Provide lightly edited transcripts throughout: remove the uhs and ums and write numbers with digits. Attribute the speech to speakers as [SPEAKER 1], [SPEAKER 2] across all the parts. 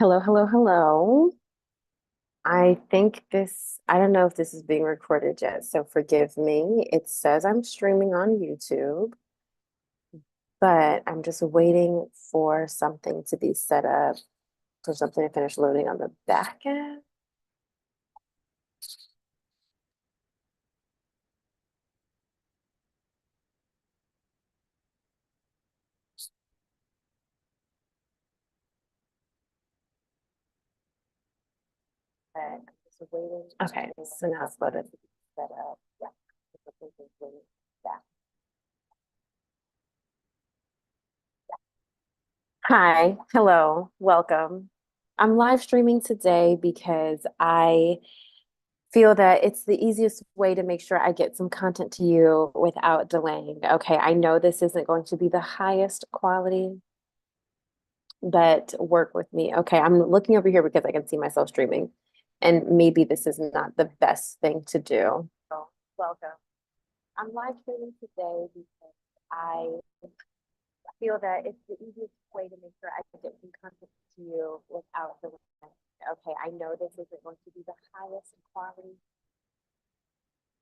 [SPEAKER 1] Hello, hello, hello. I don't know if this is being recorded yet, so forgive me. It says I'm streaming on YouTube, but I'm just waiting for something to be set up, for something to finish loading on the back end. But I'm just waiting. Okay, so now it's loaded to be set up. Yeah. Something is waiting back. Hi, hello, welcome. I'm live streaming today because I feel that it's the easiest way to make sure I get some content to you without delaying. Okay, I know this isn't going to be the highest quality, but work with me. Okay, I'm looking over here because I can see myself streaming, and maybe this is not the best thing to do. So, welcome. I'm live streaming today because I feel that it's the easiest way to make sure I get some content to you without delaying. Okay, I know this isn't going to be the highest quality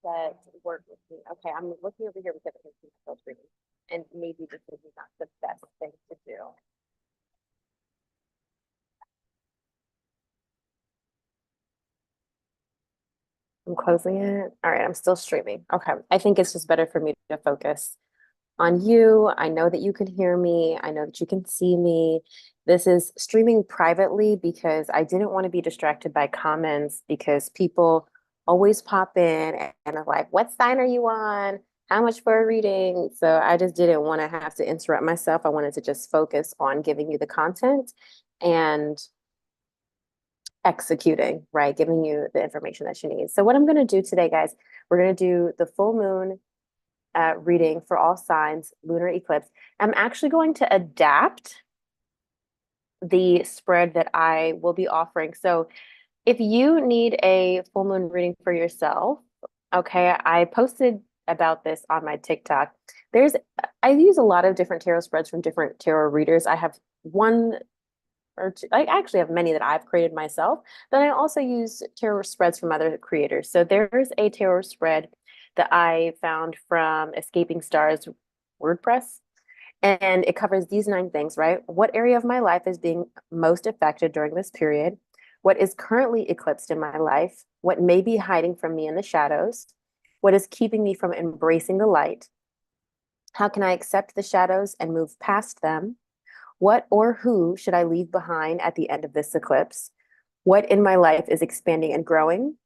[SPEAKER 1] that work with me. Okay, I'm looking over here because I can see myself screaming. And maybe this is not the best thing to do. I'm closing it. All right, I'm still streaming. Okay, I think it's just better for me to focus on you. I know that you can hear me. I know that you can see me. This is streaming privately because I didn't want to be distracted by comments because people always pop in and are like, what sign are you on? How much for a reading? So I just didn't want to have to interrupt myself. I wanted to just focus on giving you the content and executing, right? Giving you the information that you need. So what I'm going to do today, guys, we're going to do the full moon reading for all signs, lunar eclipse. I'm actually going to adapt the spread that I will be offering. So if you need a full moon reading for yourself, okay, I posted about this on my TikTok. There's I use a lot of different tarot spreads from different tarot readers. I have one or two, I actually have many that I've created myself. Then I also use tarot spreads from other creators. So there's a tarot spread that I found from Escaping Stars WordPress. And it covers these 9 things, right? What area of my life is being most affected during this period? What is currently eclipsed in my life? What may be hiding from me in the shadows? What is keeping me from embracing the light? How can I accept the shadows and move past them? What or who should I leave behind at the end of this eclipse? What in my life is expanding and growing?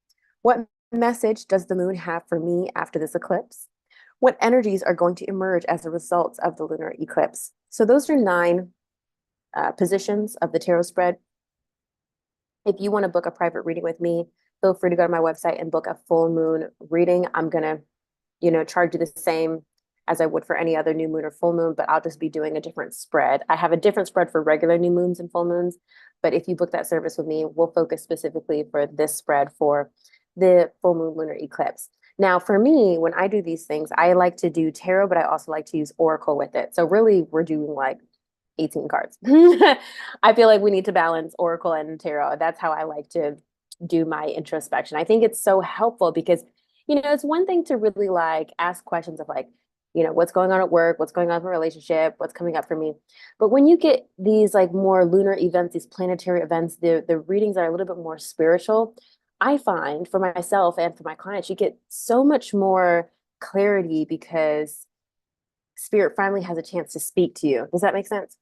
[SPEAKER 1] What message does the moon have for me after this eclipse? What energies are going to emerge as a result of the lunar eclipse? So, those are 9 positions of the tarot spread. If you want to book a private reading with me, feel free to go to my website and book a full moon reading. I'm going to charge you the same as I would for any other new moon or full moon, but I'll just be doing a different spread. I have a different spread for regular new moons and full moons, but if you book that service with me, we'll focus specifically for this spread for the full moon lunar eclipse. Now, for me, when I do these things, I like to do tarot, but I also like to use oracle with it. So really, we're doing like 18 cards. I feel like we need to balance oracle and tarot. That's how I like to do my introspection. I think it's so helpful because it's one thing to really like ask questions of like, what's going on at work, what's going on in my relationship, what's coming up for me. But when you get these like more lunar events, these planetary events, the readings are a little bit more spiritual. I find for myself and for my clients, you get so much more clarity because spirit finally has a chance to speak to you. Does that make sense?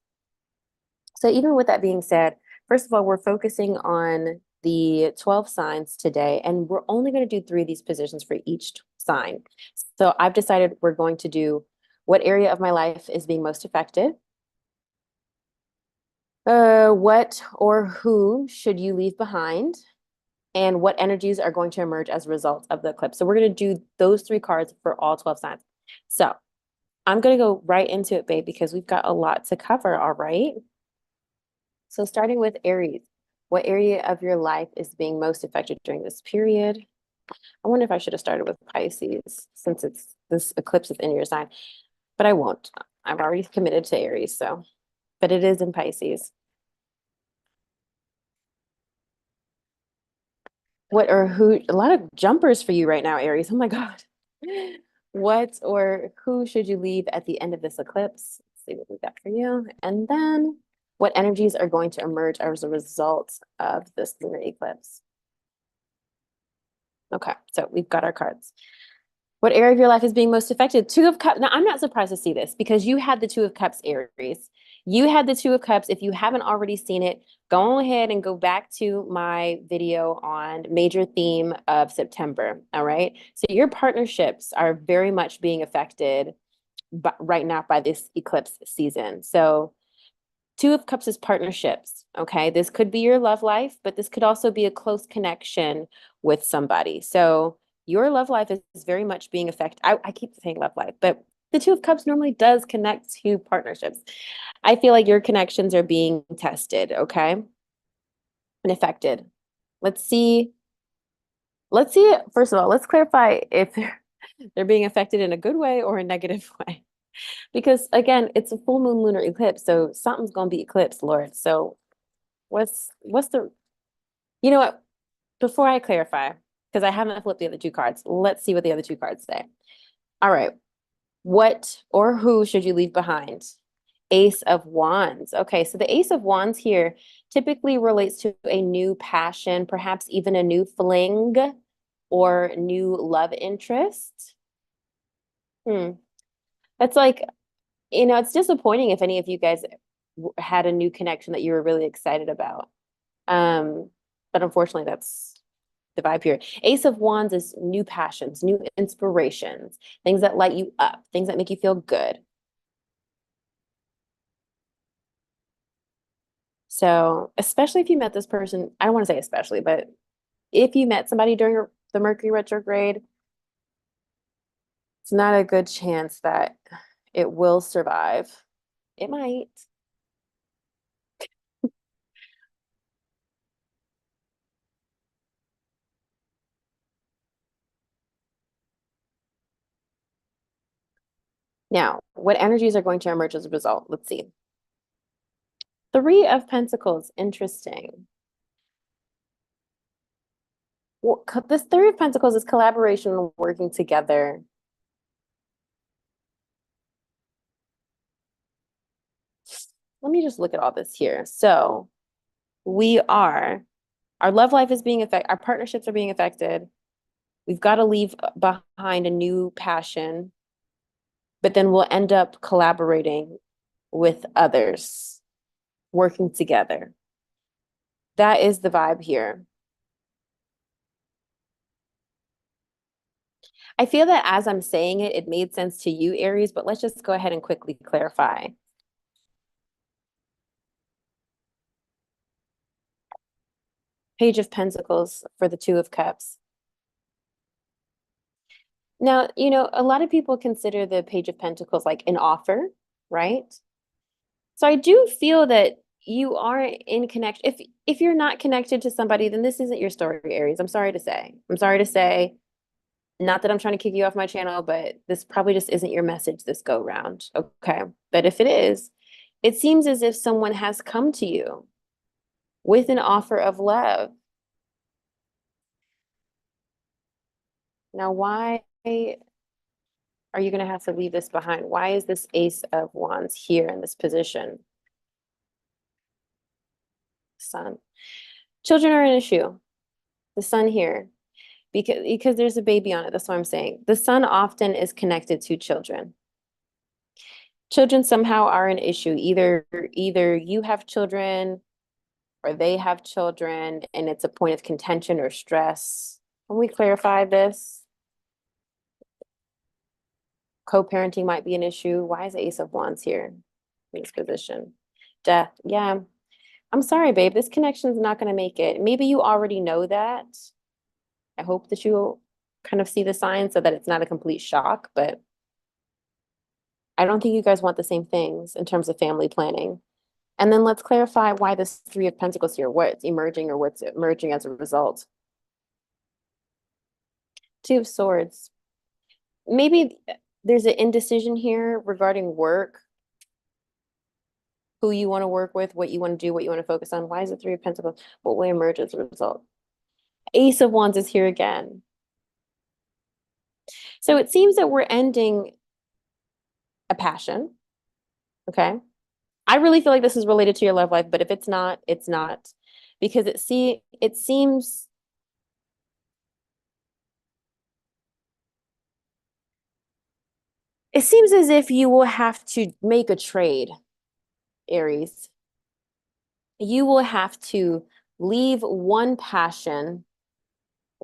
[SPEAKER 1] So even with that being said, first of all, we're focusing on the 12 signs today, and we're only going to do 3 of these positions for each sign. So I've decided we're going to do what area of my life is being most affected, what or who should you leave behind, and what energies are going to emerge as a result of the eclipse. So we're going to do those 3 cards for all 12 signs. So I'm going to go right into it, babe, because we've got a lot to cover, all right? So starting with Aries, what area of your life is being most affected during this period? I wonder if I should have started with Pisces since this eclipse is in your sign, but I won't. I've already committed to Aries, but it is in Pisces. What or who, a lot of jumpers for you right now, Aries. Oh my God. What or who should you leave at the end of this eclipse? Let's see what we got for you. And then what energies are going to emerge as a result of this lunar eclipse? Okay, so we've got our cards. What area of your life is being most affected? Two of Cups. Now, I'm not surprised to see this because you had the Two of Cups, Aries. You had the Two of Cups. If you haven't already seen it, go ahead and go back to my video on major theme of September. All right. So your partnerships are very much being affected right now by this eclipse season. So Two of Cups is partnerships. Okay. This could be your love life, but this could also be a close connection with somebody. So your love life is very much being affected. I keep saying love life, but the Two of Cups normally does connect to partnerships. I feel like your connections are being tested, okay, and affected. Let's see. Let's see. First of all, let's clarify if they're being affected in a good way or a negative way. Because again, it's a full moon lunar eclipse, so something's gonna be eclipsed, Lord. So what's the you know what? Before I clarify, because I haven't flipped the other two cards, let's see what the other two cards say. All right. What or who should you leave behind? Ace of Wands. Okay, so the Ace of Wands here typically relates to a new passion, perhaps even a new fling or new love interest. Hmm. That's like, it's disappointing if any of you guys had a new connection that you were really excited about. But unfortunately, that's the vibe here. Ace of Wands is new passions, new inspirations, things that light you up, things that make you feel good. So, especially if you met this person, I don't want to say especially, but if you met somebody during the Mercury retrograde, it's not a good chance that it will survive. It might. Now, what energies are going to emerge as a result? Let's see. Three of Pentacles, interesting. Well, this Three of Pentacles is collaboration and working together. Let me just look at all this here. So our love life is being affected, our partnerships are being affected. We've got to leave behind a new passion, but then we'll end up collaborating with others, working together. That is the vibe here. I feel that as I'm saying it, it made sense to you, Aries, but let's just go ahead and quickly clarify. Page of Pentacles for the Two of Cups. Now, a lot of people consider the Page of Pentacles like an offer, right? So I do feel that you are in connection. If you're not connected to somebody, then this isn't your story, Aries. I'm sorry to say. I'm sorry to say, not that I'm trying to kick you off my channel, but this probably just isn't your message this go round. Okay. But if it is, it seems as if someone has come to you with an offer of love. Now, why are you going to have to leave this behind? Why is this Ace of Wands here in this position? Sun. Children are an issue. The sun here, because there's a baby on it. That's what I'm saying. The sun often is connected to children. Children somehow are an issue. Either you have children or they have children, and it's a point of contention or stress. Can we clarify this? Co-parenting might be an issue. Why is the Ace of Wands here in this position? Death. Yeah. I'm sorry, babe. This connection is not going to make it. Maybe you already know that. I hope that you kind of see the signs so that it's not a complete shock, but I don't think you guys want the same things in terms of family planning. And then let's clarify why this Three of Pentacles here, what's emerging or what's emerging as a result. Two of Swords. Maybe there's an indecision here regarding work, who you want to work with, what you want to do, what you want to focus on. Why is it Three of Pentacles? What will emerge as a result? Ace of Wands is here again. So it seems that we're ending a passion. Okay. I really feel like this is related to your love life, but if it's not, it's not. Because it seems as if you will have to make a trade, Aries. You will have to leave one passion,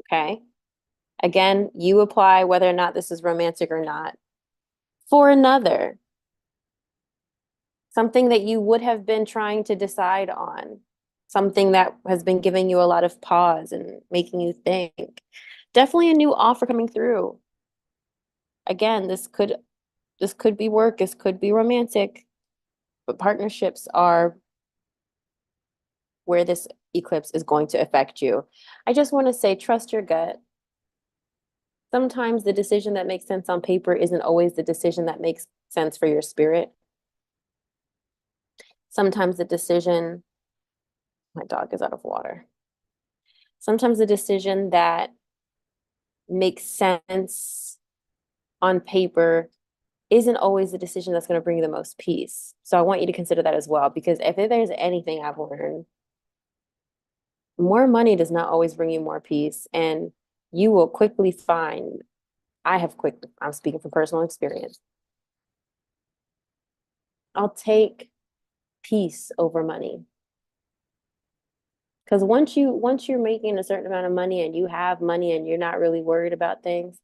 [SPEAKER 1] okay? Again, you apply whether or not this is romantic or not, for another. Something that you would have been trying to decide on, something that has been giving you a lot of pause and making you think. Definitely a new offer coming through. Again, this could be work, this could be romantic, but partnerships are where this eclipse is going to affect you. I just want to say, trust your gut. Sometimes the decision that makes sense on paper isn't always the decision that makes sense for your spirit. Sometimes the decision, my dog is out of water. Sometimes the decision that makes sense on paper isn't always the decision that's going to bring you the most peace. So I want you to consider that as well, because if there's anything I've learned, more money does not always bring you more peace. And you will quickly find, I'm speaking from personal experience. I'll take peace over money. Because once you're making a certain amount of money and you have money and you're not really worried about things,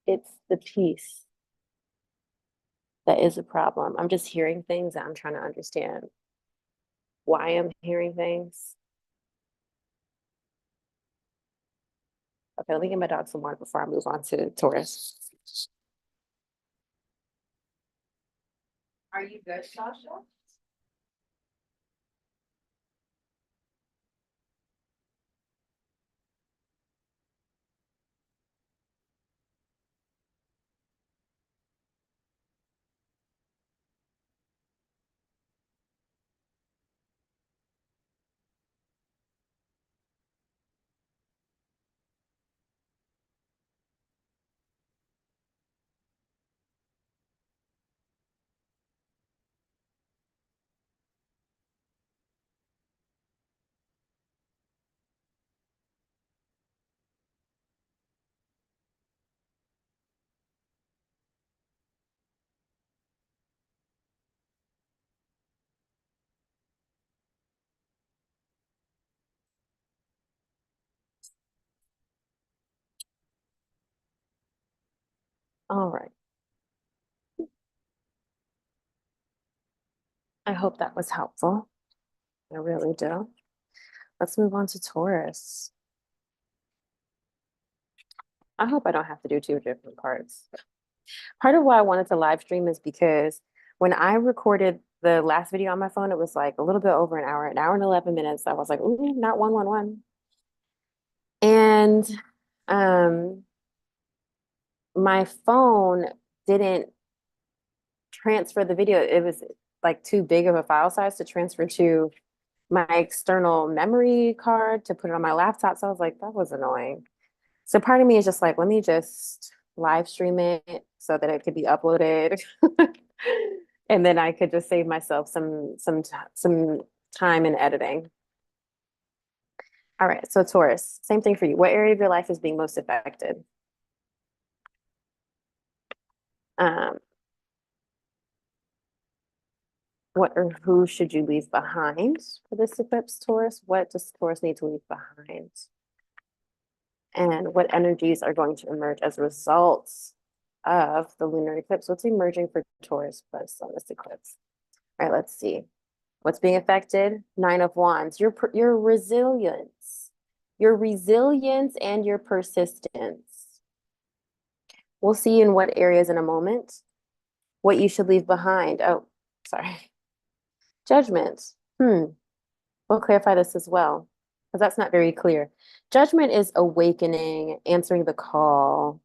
[SPEAKER 1] it's the peace that is a problem. I'm just hearing things and I'm trying to understand why I'm hearing things. Okay, let me get my dog some water before I move on to Taurus. Are you good, Sasha? All right. I hope that was helpful. I really do. Let's move on to Taurus. I hope I don't have to do two different parts. Part of why I wanted to live stream is because when I recorded the last video on my phone, it was like a little bit over an hour and 11 minutes. I was like, ooh, not 111. And um, my phone didn't transfer the video. It was like too big of a file size to transfer to my external memory card to put it on my laptop. So I was like, that was annoying. So part of me is just like, let me just live stream it so that it could be uploaded. And then I could just save myself some time in editing. All right, so Taurus, same thing for you. What area of your life is being most affected? Um, what or who should you leave behind for this eclipse, Taurus? What does Taurus need to leave behind? And what energies are going to emerge as a result of the lunar eclipse? What's emerging for Taurus based on this eclipse? All right, let's see. What's being affected? Nine of Wands. Your resilience and your persistence. We'll see in what areas in a moment. What you should leave behind. Oh, sorry. Judgment. We'll clarify this as well, because that's not very clear. Judgment is awakening, answering the call,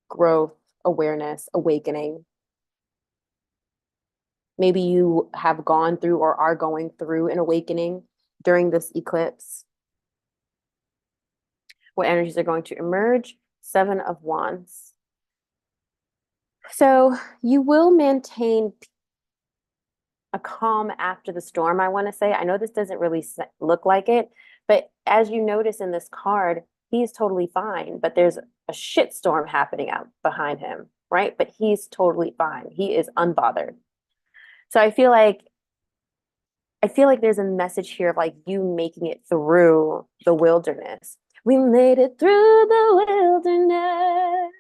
[SPEAKER 1] growth, awareness, awakening. Maybe you have gone through or are going through an awakening during this eclipse. What energies are going to emerge? Seven of Wands. So you will maintain a calm after the storm, I want to say. I know this doesn't really look like it, but as you notice in this card, he's totally fine, but there's a shit storm happening out behind him, right? But he's totally fine. He is unbothered. So I feel like there's a message here of like you making it through the wilderness. We made it through the wilderness.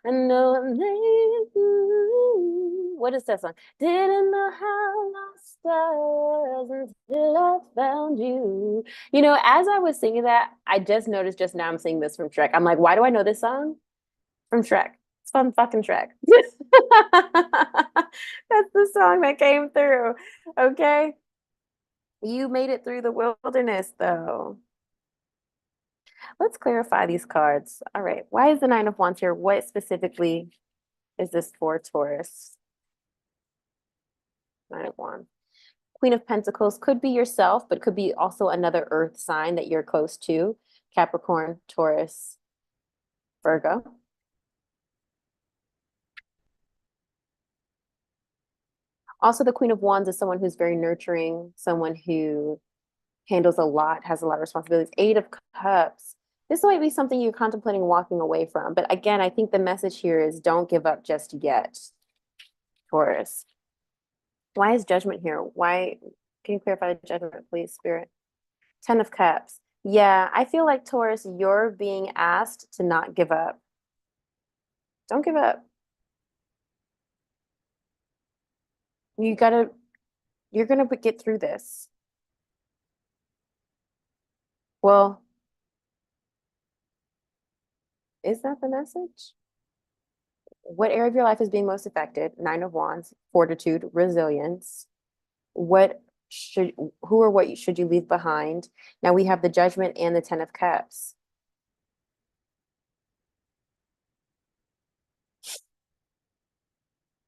[SPEAKER 1] I know I made it through. What is that song? Didn't know how lost I was until I found you. You know, as I was singing that, I just noticed just now I'm singing this from Shrek. I'm like, why do I know this song? From Shrek. It's from fucking Shrek. That's the song that came through. Okay. You made it through the wilderness, though. Let's clarify these cards. All right. Why is the Nine of Wands here? What specifically is this for Taurus? Nine of Wands. Queen of Pentacles could be yourself, but could be also another earth sign that you're close to. Capricorn, Taurus, Virgo. Also, the Queen of Wands is someone who's very nurturing, someone who handles a lot, has a lot of responsibilities. Eight of Cups. This might be something you're contemplating walking away from. But again, I think the message here is don't give up just yet, Taurus. Why is Judgment here? Why? Can you clarify the Judgment, please, Spirit? Ten of Cups. Yeah, I feel like Taurus, you're being asked to not give up. Don't give up. You're gonna get through this. Well, is that the message? What area of your life is being most affected? Nine of Wands, fortitude, resilience. What should, who or what should you leave behind? Now we have the Judgment and the Ten of Cups.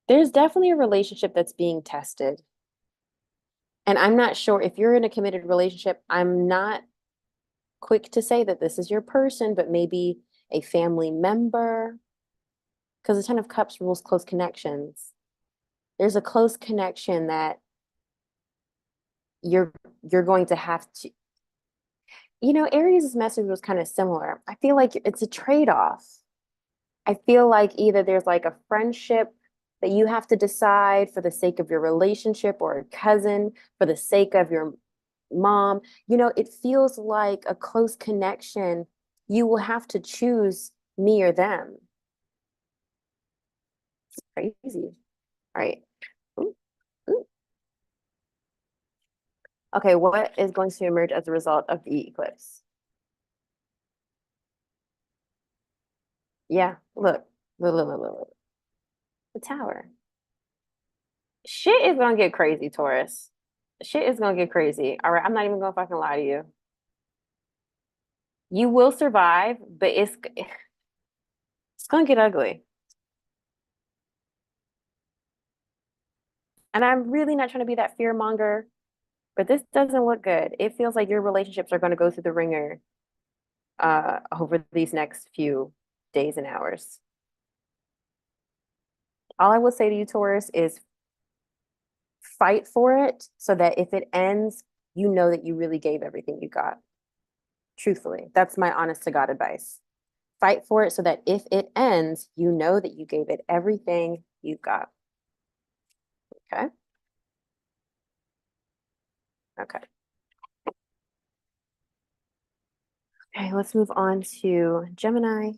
[SPEAKER 1] There's definitely a relationship that's being tested. And I'm not sure if you're in a committed relationship, I'm not quick to say that this is your person, but maybe a family member. Because the Ten of Cups rules close connections. There's a close connection that you're going to have to, Aries' message was kind of similar. I feel like it's a trade-off. I feel like either there's like a friendship that you have to decide for the sake of your relationship, or a cousin for the sake of your mom. It feels like a close connection. You will have to choose me or them. It's crazy. All right. Ooh, ooh. Okay, what is going to emerge as a result of the eclipse? Yeah, look. The Tower. Shit is gonna get crazy, Taurus. Shit is gonna get crazy. All right, I'm not even gonna fucking lie to you. You will survive, but it's gonna get ugly. And I'm really not trying to be that fear monger, but this doesn't look good. It feels like your relationships are gonna go through the ringer over these next few days and hours. All I will say to you, Taurus, is fight for it so that if it ends, you know that you really gave everything you got. Truthfully, that's my honest to God advice. Fight for it so that if it ends, you know that you gave it everything you've got. Okay. Okay. Okay, let's move on to Gemini.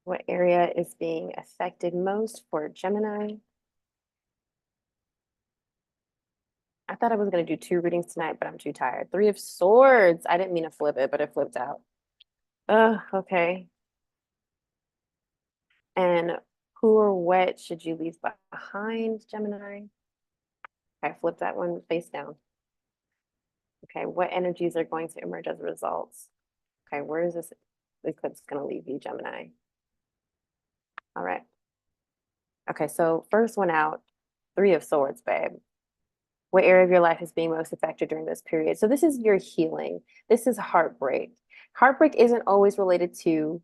[SPEAKER 1] What area is being affected most for Gemini? I thought I was going to do 2 readings tonight, but I'm too tired. 3 of Swords. I didn't mean to flip it, but it flipped out. Okay. And who or what should you leave behind, Gemini? Okay, flip that one face down. Okay, what energies are going to emerge as a result? Okay, where is this eclipse going to leave you, Gemini? All right. Okay, so first one out, Three of Swords, babe. What area of your life is being most affected during this period? So this is your healing. This is heartbreak. Heartbreak isn't always related to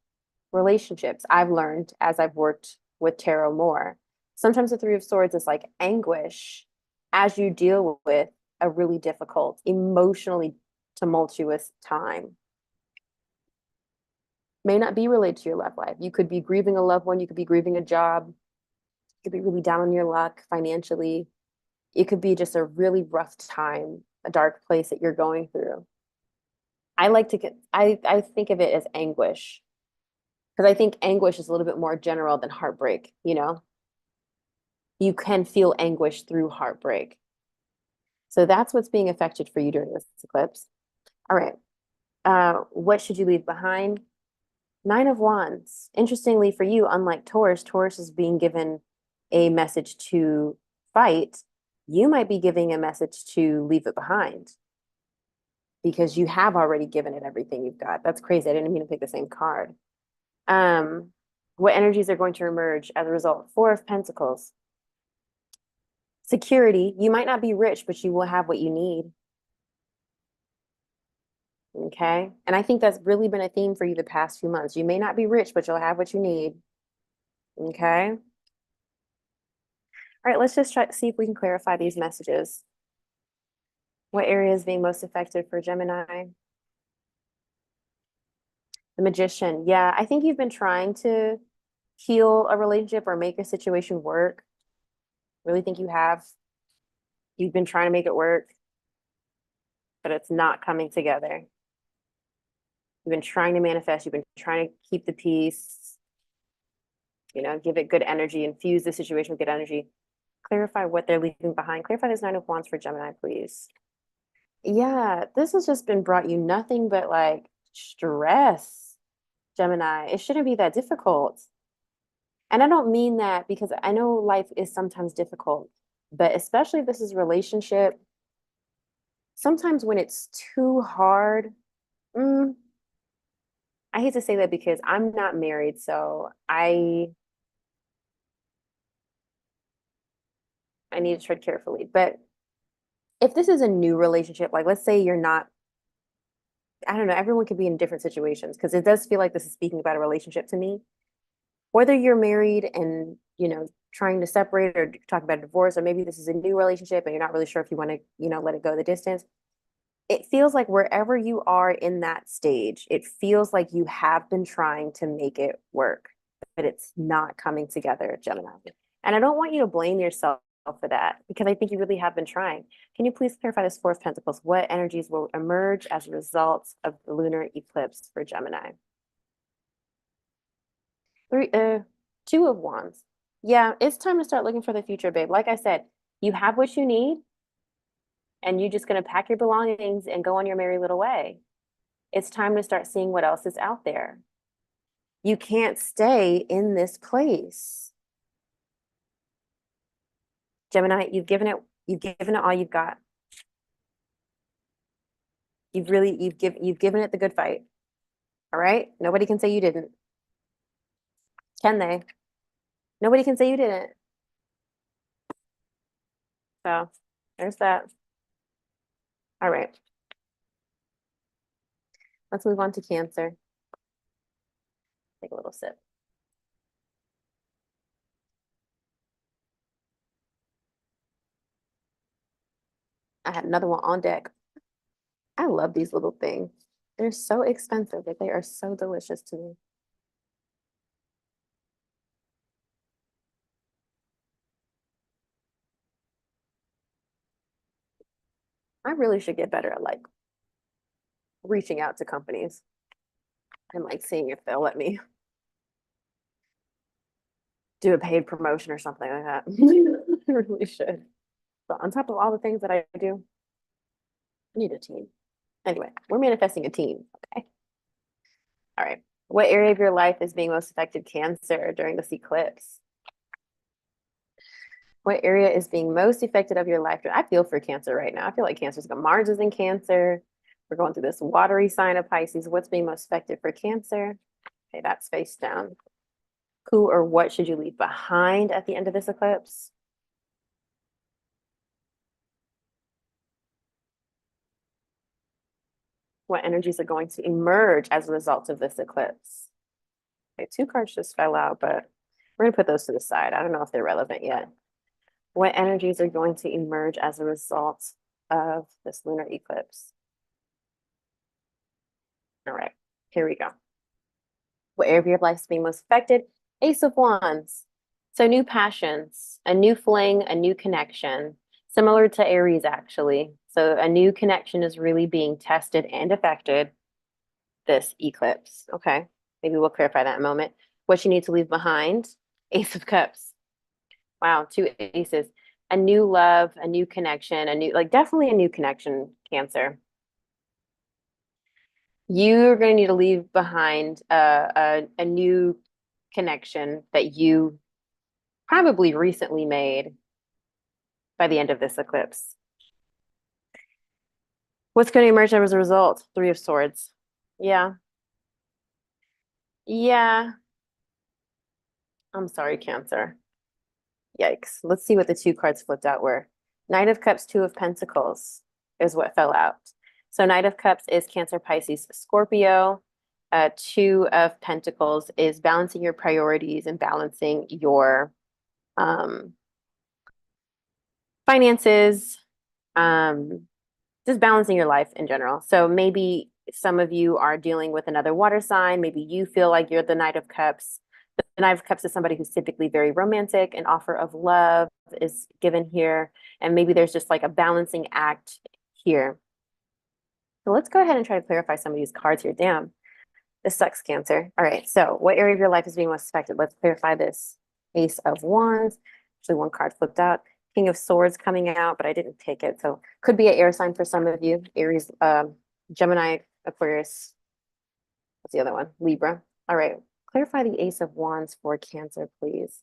[SPEAKER 1] relationships. I've learned as I've worked with tarot more. Sometimes the Three of Swords is like anguish as you deal with a really difficult, emotionally tumultuous time. May not be related to your love life. You could be grieving a loved one, you could be grieving a job, you could be really down on your luck financially. It could be just a really rough time, a dark place that you're going through. I think of it as anguish because I think anguish is a little bit more general than heartbreak, you know? You can feel anguish through heartbreak. So that's what's being affected for you during this eclipse. All right. What should you leave behind? Nine of Wands. Interestingly for you, unlike Taurus, Taurus is being given a message to fight. You might be giving a message to leave it behind because you have already given it everything you've got. That's crazy. I didn't mean to pick the same card. What energies are going to emerge as a result? Four of Pentacles. Security. You might not be rich, but you will have what you need. Okay. And I think that's really been a theme for you the past few months. You may not be rich, but you'll have what you need. Okay. All right, let's just try to see if we can clarify these messages. What area is being most affected for Gemini? The Magician. Yeah, I think you've been trying to heal a relationship or make a situation work. Really think you have. You've been trying to make it work, but it's not coming together. You've been trying to manifest. You've been trying to keep the peace, you know, give it good energy, infuse the situation with good energy. Clarify what they're leaving behind. Clarify this Nine of Wands for Gemini, please. Yeah, this has just been brought you nothing but like stress, Gemini. It shouldn't be that difficult. And I don't mean that because I know life is sometimes difficult, but especially if this is a relationship, sometimes when it's too hard, mm, I hate to say that because I'm not married, so I need to tread carefully. But if this is a new relationship, like let's say you're not, I don't know, everyone could be in different situations because it does feel like this is speaking about a relationship to me. Whether you're married and, you know, trying to separate or talk about a divorce, or maybe this is a new relationship and you're not really sure if you want to, you know, let it go the distance. It feels like wherever you are in that stage, it feels like you have been trying to make it work, but it's not coming together, Gemini. And I don't want you to blame yourself for that because I think you really have been trying. Can you please clarify this Four of Pentacles? What energies will emerge as a result of the lunar eclipse for Gemini? Two of Wands. Yeah, it's time to start looking for the future, babe. Like I said, you have what you need, and you're just gonna pack your belongings and go on your merry little way. It's time to start seeing what else is out there. You can't stay in this place. Gemini, you've given it all you've got. You've given it the good fight. All right? Nobody can say you didn't. Can they? Nobody can say you didn't. So there's that. All right. Let's move on to Cancer. Take a little sip. I had another one on deck. I love these little things. They're so expensive, but they are so delicious to me. I really should get better at like reaching out to companies and like seeing if they'll let me do a paid promotion or something like that. I really should. But on top of all the things that I do, I need a team. Anyway, we're manifesting a team. Okay. All right. What area of your life is being most affected Cancer during this eclipse? What area is being most affected of your life? I feel for Cancer right now. I feel like Cancer's got Mars is in Cancer. We're going through this watery sign of Pisces. What's being most affected for Cancer? Okay, that's face down. Who or what should you leave behind at the end of this eclipse? What energies are going to emerge as a result of this eclipse? Okay, two cards just fell out, but we're going to put those to the side. I don't know if they're relevant yet. What energies are going to emerge as a result of this lunar eclipse? All right, here we go. What area of your life is being most affected? Ace of Wands. So new passions, a new fling, a new connection, similar to Aries, actually. So a new connection is really being tested and affected this eclipse. Okay, maybe we'll clarify that in a moment. What you need to leave behind? Ace of Cups. Wow, two aces. A new love, a new connection, a new, like definitely a new connection, Cancer. You're going to need to leave behind a new connection that you probably recently made by the end of this eclipse. What's going to emerge as a result? Three of Swords. Yeah. Yeah. I'm sorry, Cancer. Yikes. Let's see what the two cards flipped out were. Knight of Cups, Two of Pentacles is what fell out. So Knight of Cups is Cancer, Pisces, Scorpio. Two of Pentacles is balancing your priorities and balancing your finances, just balancing your life in general. So maybe some of you are dealing with another water sign. Maybe you feel like you're the Knight of Cups. The Knight of Cups is somebody who's typically very romantic. An offer of love is given here. And maybe there's just like a balancing act here. So let's go ahead and try to clarify some of these cards here. Damn, this sucks, Cancer. All right, so what area of your life is being most affected? Let's clarify this. Ace of Wands. Actually, one card flipped out. King of Swords coming out, but I didn't take it. So could be an air sign for some of you. Aries, Gemini, Aquarius. What's the other one? Libra. All right. Clarify the Ace of Wands for Cancer, please.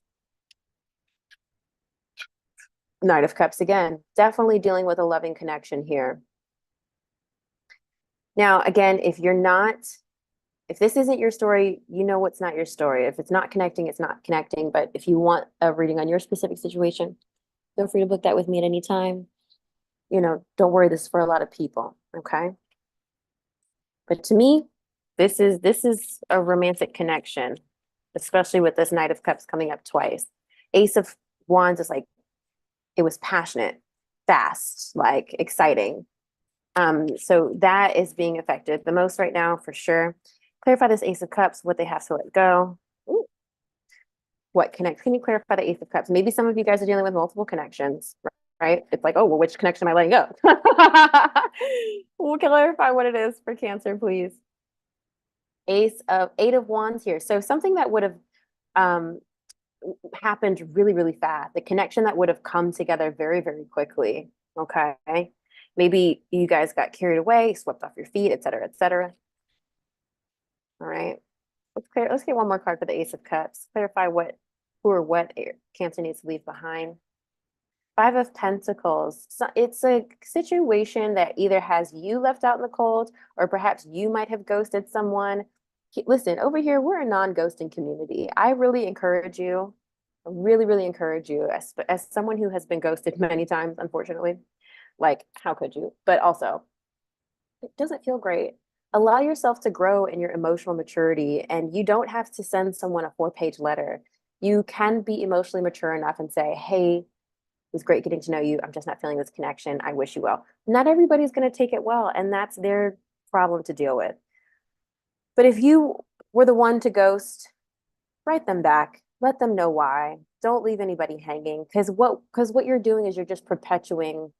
[SPEAKER 1] Knight of Cups again. Definitely dealing with a loving connection here. Now, again, if this isn't your story, you know what's not your story. If it's not connecting, it's not connecting. But if you want a reading on your specific situation, feel free to book that with me at any time. You know, don't worry, this is for a lot of people, okay? But to me, this is a romantic connection, especially with this Knight of Cups coming up twice. Ace of Wands is like, it was passionate, fast, like exciting. So that is being affected the most right now for sure. Clarify this Ace of Cups, what they have to let go. Ooh. What connects? Can you clarify the Ace of Cups? Maybe some of you guys are dealing with multiple connections, right? It's like, oh, well, which connection am I letting go? We'll clarify what it is for Cancer, please. Eight of Wands here. So something that would have happened really, really fast. The connection that would have come together very, very quickly. Okay. Maybe you guys got carried away, swept off your feet, et cetera, et cetera. All right. Let's get one more card for the Ace of Cups. Clarify who or what Cancer needs to leave behind. Five of Pentacles. So it's a situation that either has you left out in the cold, or perhaps you might have ghosted someone. Listen, over here, we're a non-ghosting community. I really encourage you, really, really encourage you, as someone who has been ghosted many times, unfortunately. Like, how could you? But also, it doesn't feel great. Allow yourself to grow in your emotional maturity, and you don't have to send someone a 4-page letter. You can be emotionally mature enough and say, hey, it was great getting to know you. I'm just not feeling this connection. I wish you well. Not everybody's going to take it well, and that's their problem to deal with. But if you were the one to ghost, write them back. Let them know why. Don't leave anybody hanging, because what you're doing is you're just perpetuating,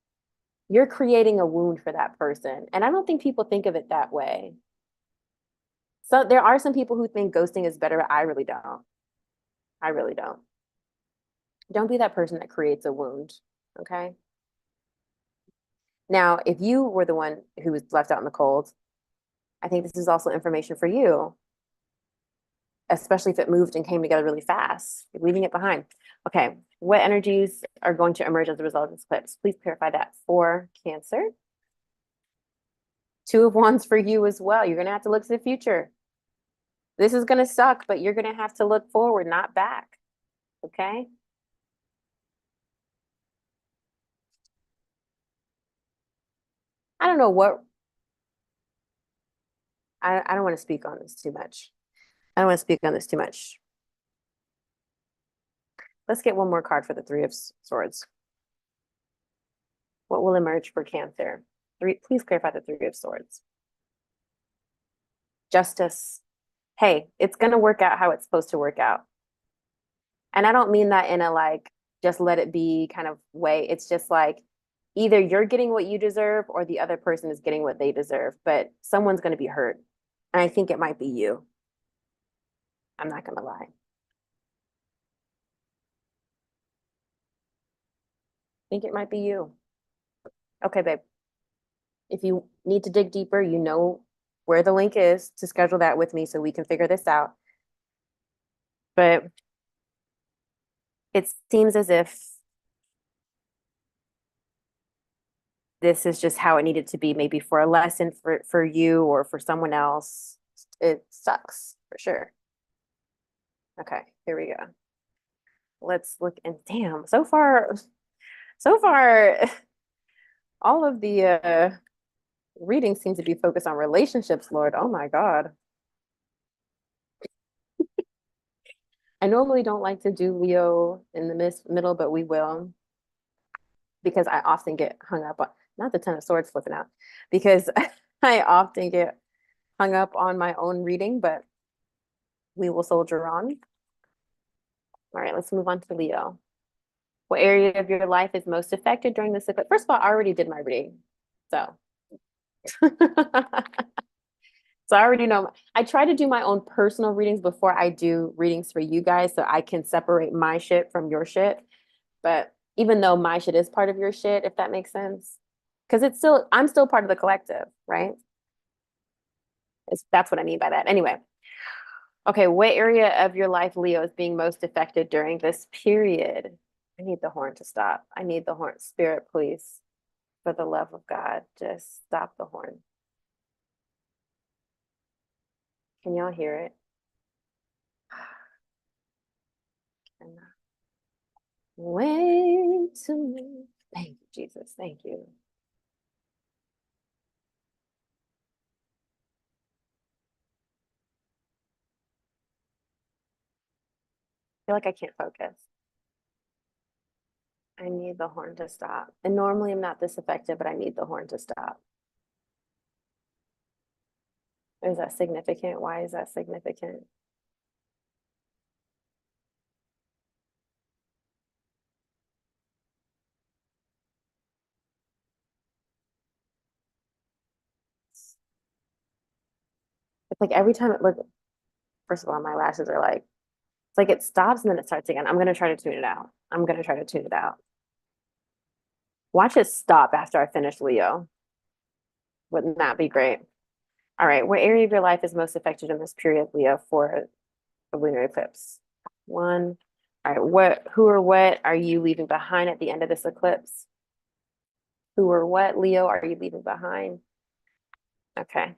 [SPEAKER 1] you're creating a wound for that person. And I don't think people think of it that way. So there are some people who think ghosting is better, but I really don't. I really don't. Don't be that person that creates a wound, okay? Now, if you were the one who was left out in the cold, I think this is also information for you, especially if it moved and came together really fast, leaving it behind. Okay, what energies are going to emerge as a result of this eclipse? Please clarify that for Cancer. Two of Wands for you as well. You're going to have to look to the future. This is going to suck, but you're going to have to look forward, not back. Okay? I don't know what, I don't want to speak on this too much. I don't want to speak on this too much. Let's get one more card for the Three of Swords. What will emerge for Cancer? Please clarify the Three of Swords. Justice. Hey, it's going to work out how it's supposed to work out. And I don't mean that in a like, just let it be kind of way. It's just like, either you're getting what you deserve or the other person is getting what they deserve, but someone's going to be hurt. And I think it might be you. I'm not going to lie. I think it might be you. Okay, babe. If you need to dig deeper, you know where the link is to schedule that with me so we can figure this out. But it seems as if this is just how it needed to be, maybe for a lesson for you or for someone else. It sucks for sure. Okay, here we go. Let's look, and damn, so far, all of the readings seem to be focused on relationships, Lord. Oh my God. I normally don't like to do Leo in the middle, but we will, because I often get hung up on, not the Ten of Swords flipping out, because I often get hung up on my own reading, but we will soldier on. All right, let's move on to Leo. What area of your life is most affected during this eclipse? First of all, I already did my reading, so. So I already know. I try to do my own personal readings before I do readings for you guys so I can separate my shit from your shit. But even though my shit is part of your shit, if that makes sense. Because I'm still part of the collective, right? That's what I mean by that. Anyway. Okay, what area of your life, Leo, is being most affected during this period? I need the horn to stop. I need the horn. Spirit, please. For the love of God, just stop the horn. Can y'all hear it? Wait to me. Thank you, Jesus. Thank you. I feel like I can't focus. I need the horn to stop. And normally I'm not this affected, but I need the horn to stop. Is that significant? Why is that significant? It's like every time it look, first of all, my lashes are like, it's like it stops and then it starts again. I'm gonna try to tune it out. I'm gonna try to tune it out. Watch it stop after I finish Leo. Wouldn't that be great? All right, what area of your life is most affected in this period, Leo, for the lunar eclipse? One. All right, who or what are you leaving behind at the end of this eclipse? Who or what, Leo, are you leaving behind? Okay.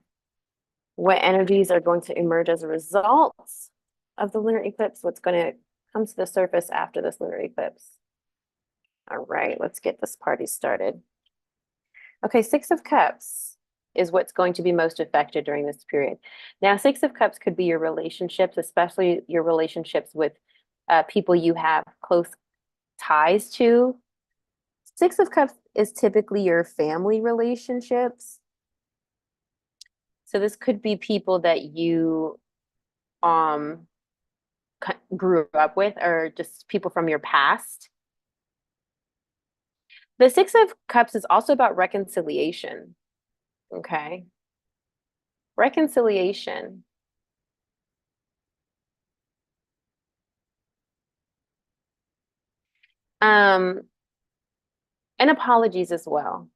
[SPEAKER 1] What energies are going to emerge as a result of the lunar eclipse? What's going to come to the surface after this lunar eclipse? All right, let's get this party started. Okay, Six of Cups is what's going to be most affected during this period. Now, Six of Cups could be your relationships, especially your relationships with people you have close ties to. Six of Cups is typically your family relationships. So this could be people that you grew up with or just people from your past. The Six of Cups is also about reconciliation. Okay. Reconciliation. Um, and apologies as well.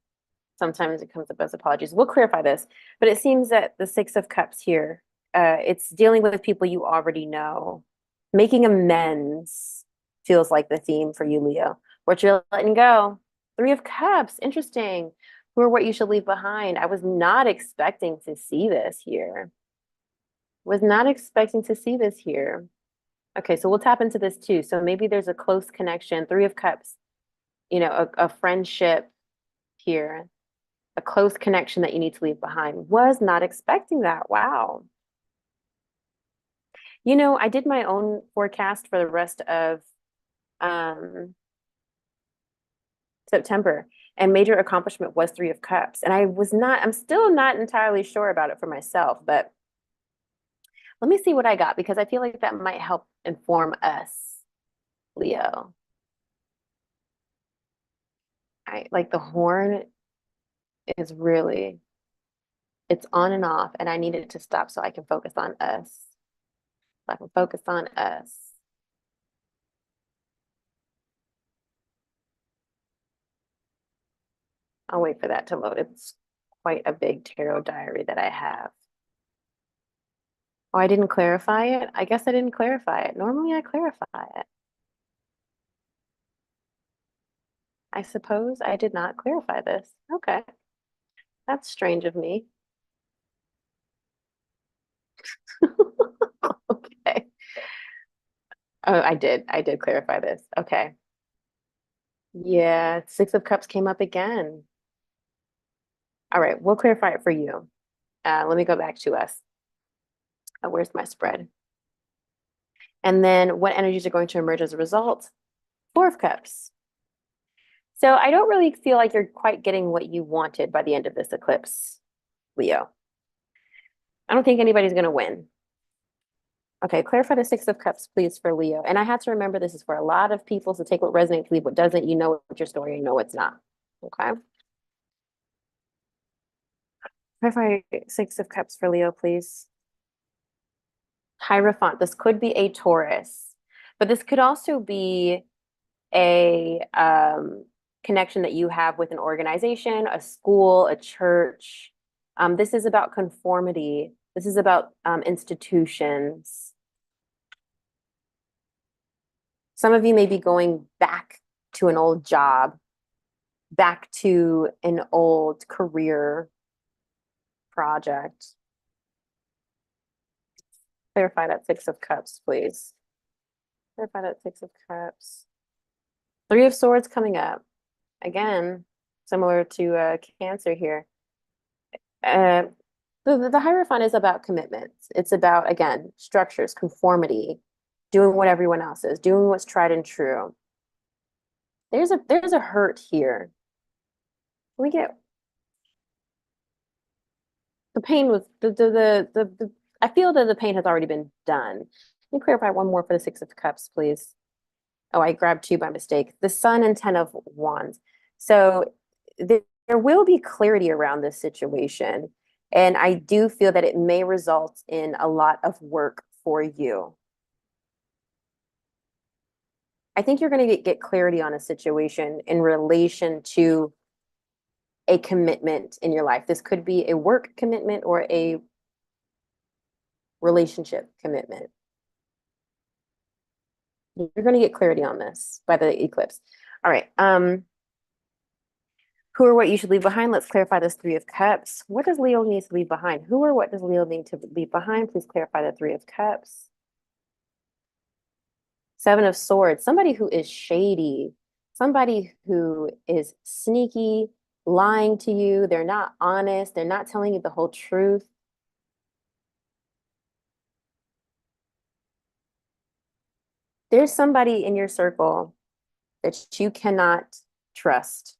[SPEAKER 1] Sometimes it comes up as apologies. We'll clarify this, but it seems that the Six of Cups here, it's dealing with people you already know. Making amends feels like the theme for you, Leo. What you're letting go. Three of Cups, interesting. Who or what you should leave behind. I was not expecting to see this here. Was not expecting to see this here. Okay, so we'll tap into this too. So maybe there's a close connection, Three of Cups, a friendship here, a close connection that you need to leave behind. Was not expecting that. Wow. I did my own forecast for the rest of September, and major accomplishment was Three of Cups. And I'm still not entirely sure about it for myself, but let me see what I got because I feel like that might help inform us, Leo. Like the horn is really, it's on and off, and I need it to stop so I can focus on us. So I can focus on us. I'll wait for that to load. It's quite a big tarot diary that I have. Oh, I didn't clarify it? I guess I didn't clarify it. Normally I clarify it. I suppose I did not clarify this. Okay. That's strange of me. Okay. Oh, I did. I did clarify this. Okay. Yeah, Six of Cups came up again. All right, we'll clarify it for you. Let me go back to us. Where's my spread? And then what energies are going to emerge as a result? Four of Cups. So I don't really feel like you're quite getting what you wanted by the end of this eclipse, Leo. I don't think anybody's going to win. Okay, clarify the Six of Cups, please, for Leo. And I have to remember this is for a lot of people, so take what resonates, leave what doesn't. You know what your story, you know what's not. Okay. Clarify Six of Cups for Leo, please. Hierophant. This could be a Taurus, but this could also be a connection that you have with an organization, a school, a church. This is about conformity. This is about institutions. Some of you may be going back to an old job, back to an old career project. Clarify that Six of Cups, please. Clarify that Six of Cups. Three of Swords coming up. Again, similar to Cancer here. The Hierophant is about commitments. It's about, again, structures, conformity, doing what everyone else is, doing what's tried and true. There's a hurt here. We get the pain was the I feel that the pain has already been done. Let me clarify one more for the Six of Cups, please. Oh, I grabbed two by mistake. The Sun and Ten of Wands. So there will be clarity around this situation. And I do feel that it may result in a lot of work for you. I think you're going to get clarity on a situation in relation to a commitment in your life. This could be a work commitment or a relationship commitment. You're going to get clarity on this by the eclipse. All right. Who or what you should leave behind? Let's clarify this Three of Cups. What does Leo need to leave behind? Who or what does Leo need to leave behind? Please clarify the Three of Cups. Seven of Swords. Somebody who is shady. Somebody who is sneaky, lying to you. They're not honest. They're not telling you the whole truth. There's somebody in your circle that you cannot trust.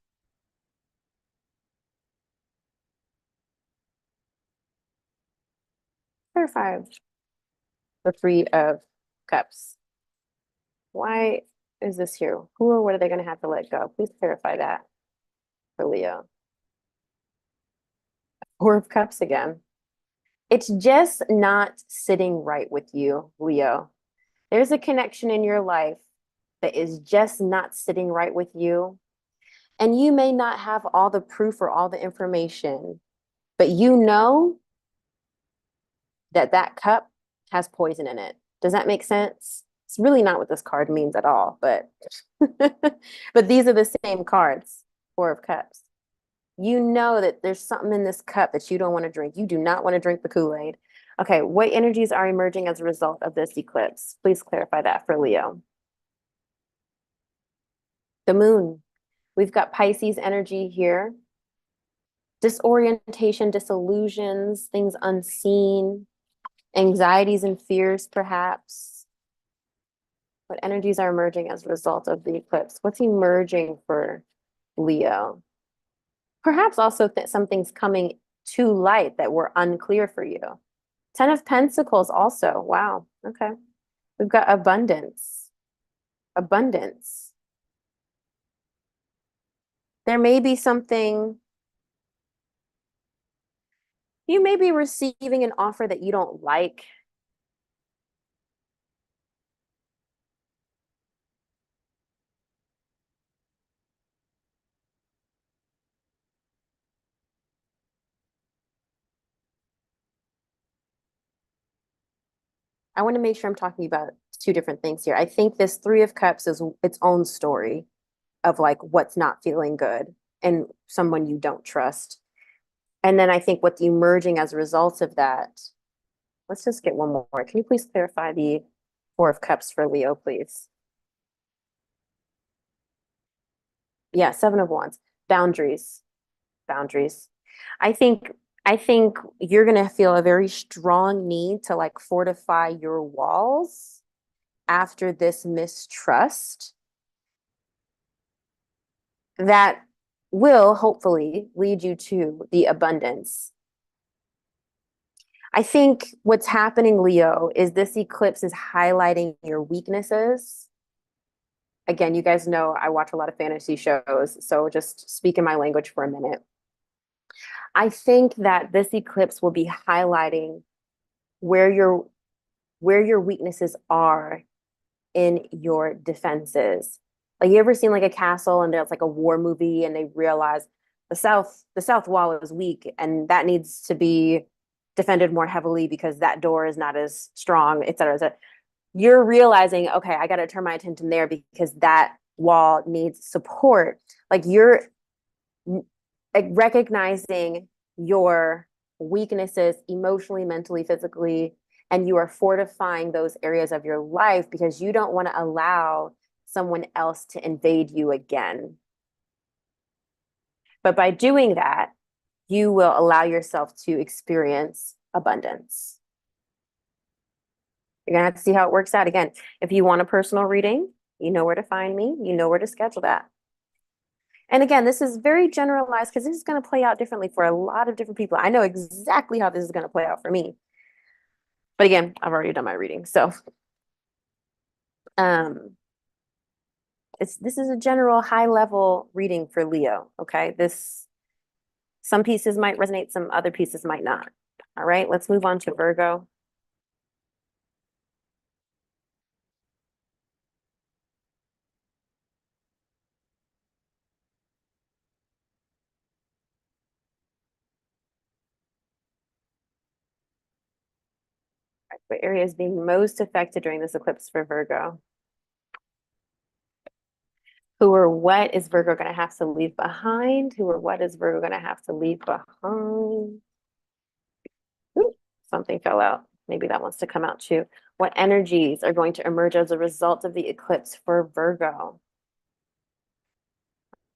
[SPEAKER 1] Clarify the Three of Cups. Why is this here? Who or what are they going to have to let go? Please clarify that for Leo. Four of Cups again. It's just not sitting right with you, Leo. There's a connection in your life that is just not sitting right with you. And you may not have all the proof or all the information, but you know that that cup has poison in it. Does that make sense? It's really not what this card means at all, but but these are the same cards, Four of Cups. You know that there's something in this cup that you don't want to drink. You do not want to drink the Kool-Aid. Okay, what energies are emerging as a result of this eclipse? Please clarify that for Leo. The moon. We've got Pisces energy here. Disorientation, disillusions, things unseen, anxieties and fears, perhaps. What energies are emerging as a result of the eclipse? What's emerging for Leo? Perhaps also some things coming to light that were unclear for you. 10 of Pentacles also. Wow. Okay. We've got abundance. Abundance. There may be something, you may be receiving an offer that you don't like. I want to make sure I'm talking about two different things here. I think this Three of Cups is its own story of like what's not feeling good and someone you don't trust. And then I think what's emerging as a result of that. Let's just get one more. Can you please clarify the Four of Cups for Leo, please? Yeah, Seven of Wands. Boundaries. Boundaries. I think I think you're gonna feel a very strong need to like fortify your walls after this mistrust that will hopefully lead you to the abundance. I think what's happening, Leo, is this eclipse is highlighting your weaknesses. Again, you guys know I watch a lot of fantasy shows, so just speak in my language for a minute. I think that this eclipse will be highlighting where your weaknesses are in your defenses. Like you ever seen like a castle and there's like a war movie and they realize the south wall is weak and that needs to be defended more heavily because that door is not as strong, et cetera, et cetera. You're realizing, okay, I got to turn my attention there because that wall needs support. Like you're like recognizing your weaknesses emotionally, mentally, physically, and you are fortifying those areas of your life because you don't want to allow someone else to invade you again. But by doing that, you will allow yourself to experience abundance. You're going to have to see how it works out. Again, if you want a personal reading, you know where to find me, you know where to schedule that. And again, this is very generalized because this is going to play out differently for a lot of different people. I know exactly how this is going to play out for me. But again, I've already done my reading. So this is a general high level reading for Leo. Okay. Some pieces might resonate, some other pieces might not. All right, let's move on to Virgo. What area is being most affected during this eclipse for Virgo? Who or what is Virgo going to have to leave behind? Who or what is Virgo going to have to leave behind? Ooh, something fell out. Maybe that wants to come out too. What energies are going to emerge as a result of the eclipse for Virgo?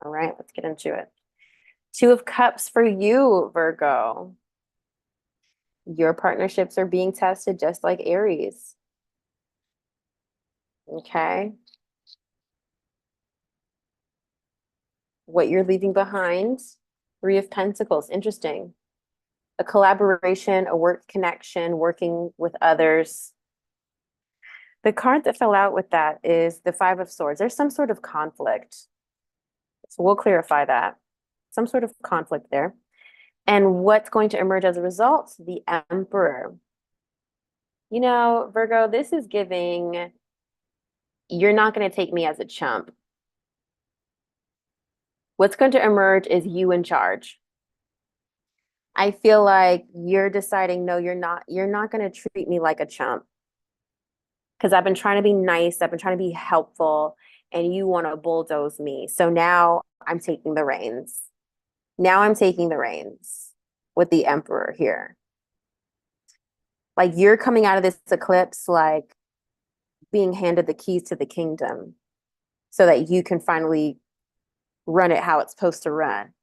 [SPEAKER 1] All right, let's get into it. Two of Cups for you, Virgo. Your partnerships are being tested just like Aries. Okay. What you're leaving behind, Three of Pentacles. Interesting. A collaboration, a work connection, working with others. The card that fell out with that is the Five of Swords. There's some sort of conflict. So we'll clarify that. Some sort of conflict there. And what's going to emerge as a result? The Emperor. You know, Virgo, this is giving, you're not going to take me as a chump. What's going to emerge is you in charge. I feel like you're deciding, no, you're not going to treat me like a chump. Because I've been trying to be nice, I've been trying to be helpful, and you want to bulldoze me. So now I'm taking the reins. Now I'm taking the reins with the Emperor here. Like you're coming out of this eclipse like being handed the keys to the kingdom so that you can finally run it how it's supposed to run.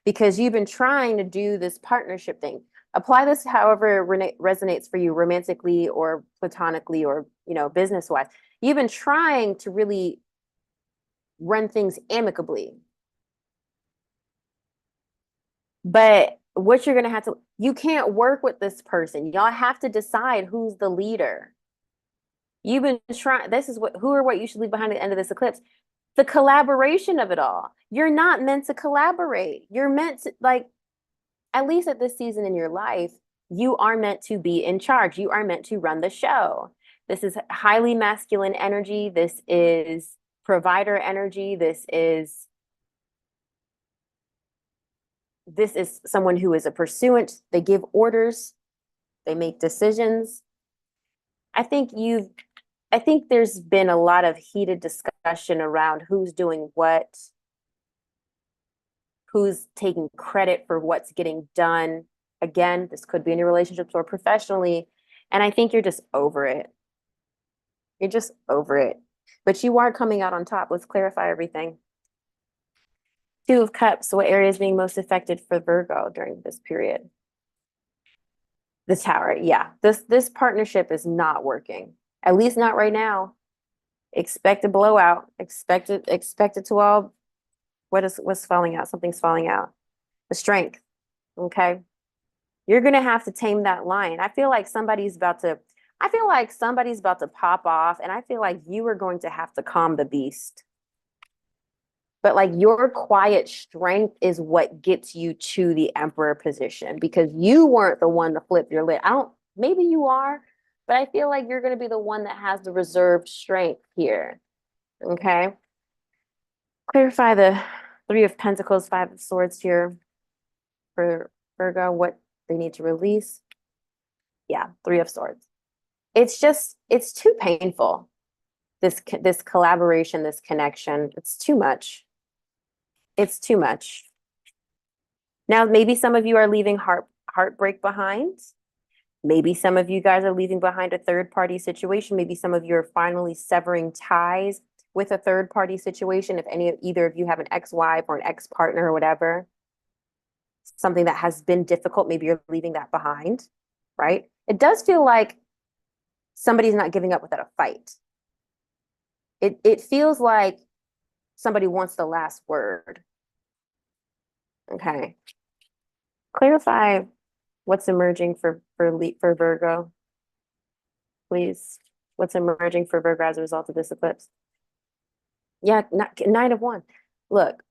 [SPEAKER 1] Because you've been trying to do this partnership thing. Apply this however resonates for you, romantically or platonically or, business wise. You've been trying to really run things amicably. But what you're going to you can't work with this person. Y'all have to decide who's the leader. You've been trying, who or what you should leave behind at the end of this eclipse. The collaboration of it all. You're not meant to collaborate. You're meant to, like, at least at this season in your life, you are meant to be in charge. You are meant to run the show. This is highly masculine energy. This is provider energy. This is someone who is a pursuant. They give orders. They make decisions. I think there's been a lot of heated discussion around who's doing what, who's taking credit for what's getting done. Again, this could be in your relationships or professionally. And I think you're just over it. You're just over it. But you are coming out on top. Let's clarify everything. Two of Cups. What area is being most affected for Virgo during this period? The Tower. Yeah. This partnership is not working. At least not right now. Expect a blowout. Expect it to all. What's falling out? Something's falling out. The Strength. Okay. You're gonna have to tame that lion. I feel like somebody's about to pop off, and I feel like you are going to have to calm the beast. But like your quiet strength is what gets you to the emperor position because you weren't the one to flip your lid. Maybe you are, but I feel like you're going to be the one that has the reserved strength here. Okay. Clarify the Three of Pentacles, Five of Swords here for Virgo, what they need to release. Yeah, Three of Swords. It's too painful. This collaboration, this connection, it's too much. It's too much. Now, maybe some of you are leaving heartbreak behind. Maybe some of you guys are leaving behind a third party situation. Maybe some of you are finally severing ties with a third party situation. If either of you have an ex-wife or an ex-partner or whatever, something that has been difficult, maybe you're leaving that behind, right? It does feel like somebody's not giving up without a fight. It feels like somebody wants the last word. Okay. Clarify what's emerging for Virgo, please. What's emerging for Virgo as a result of this eclipse? Yeah, Nine of Wands. Look,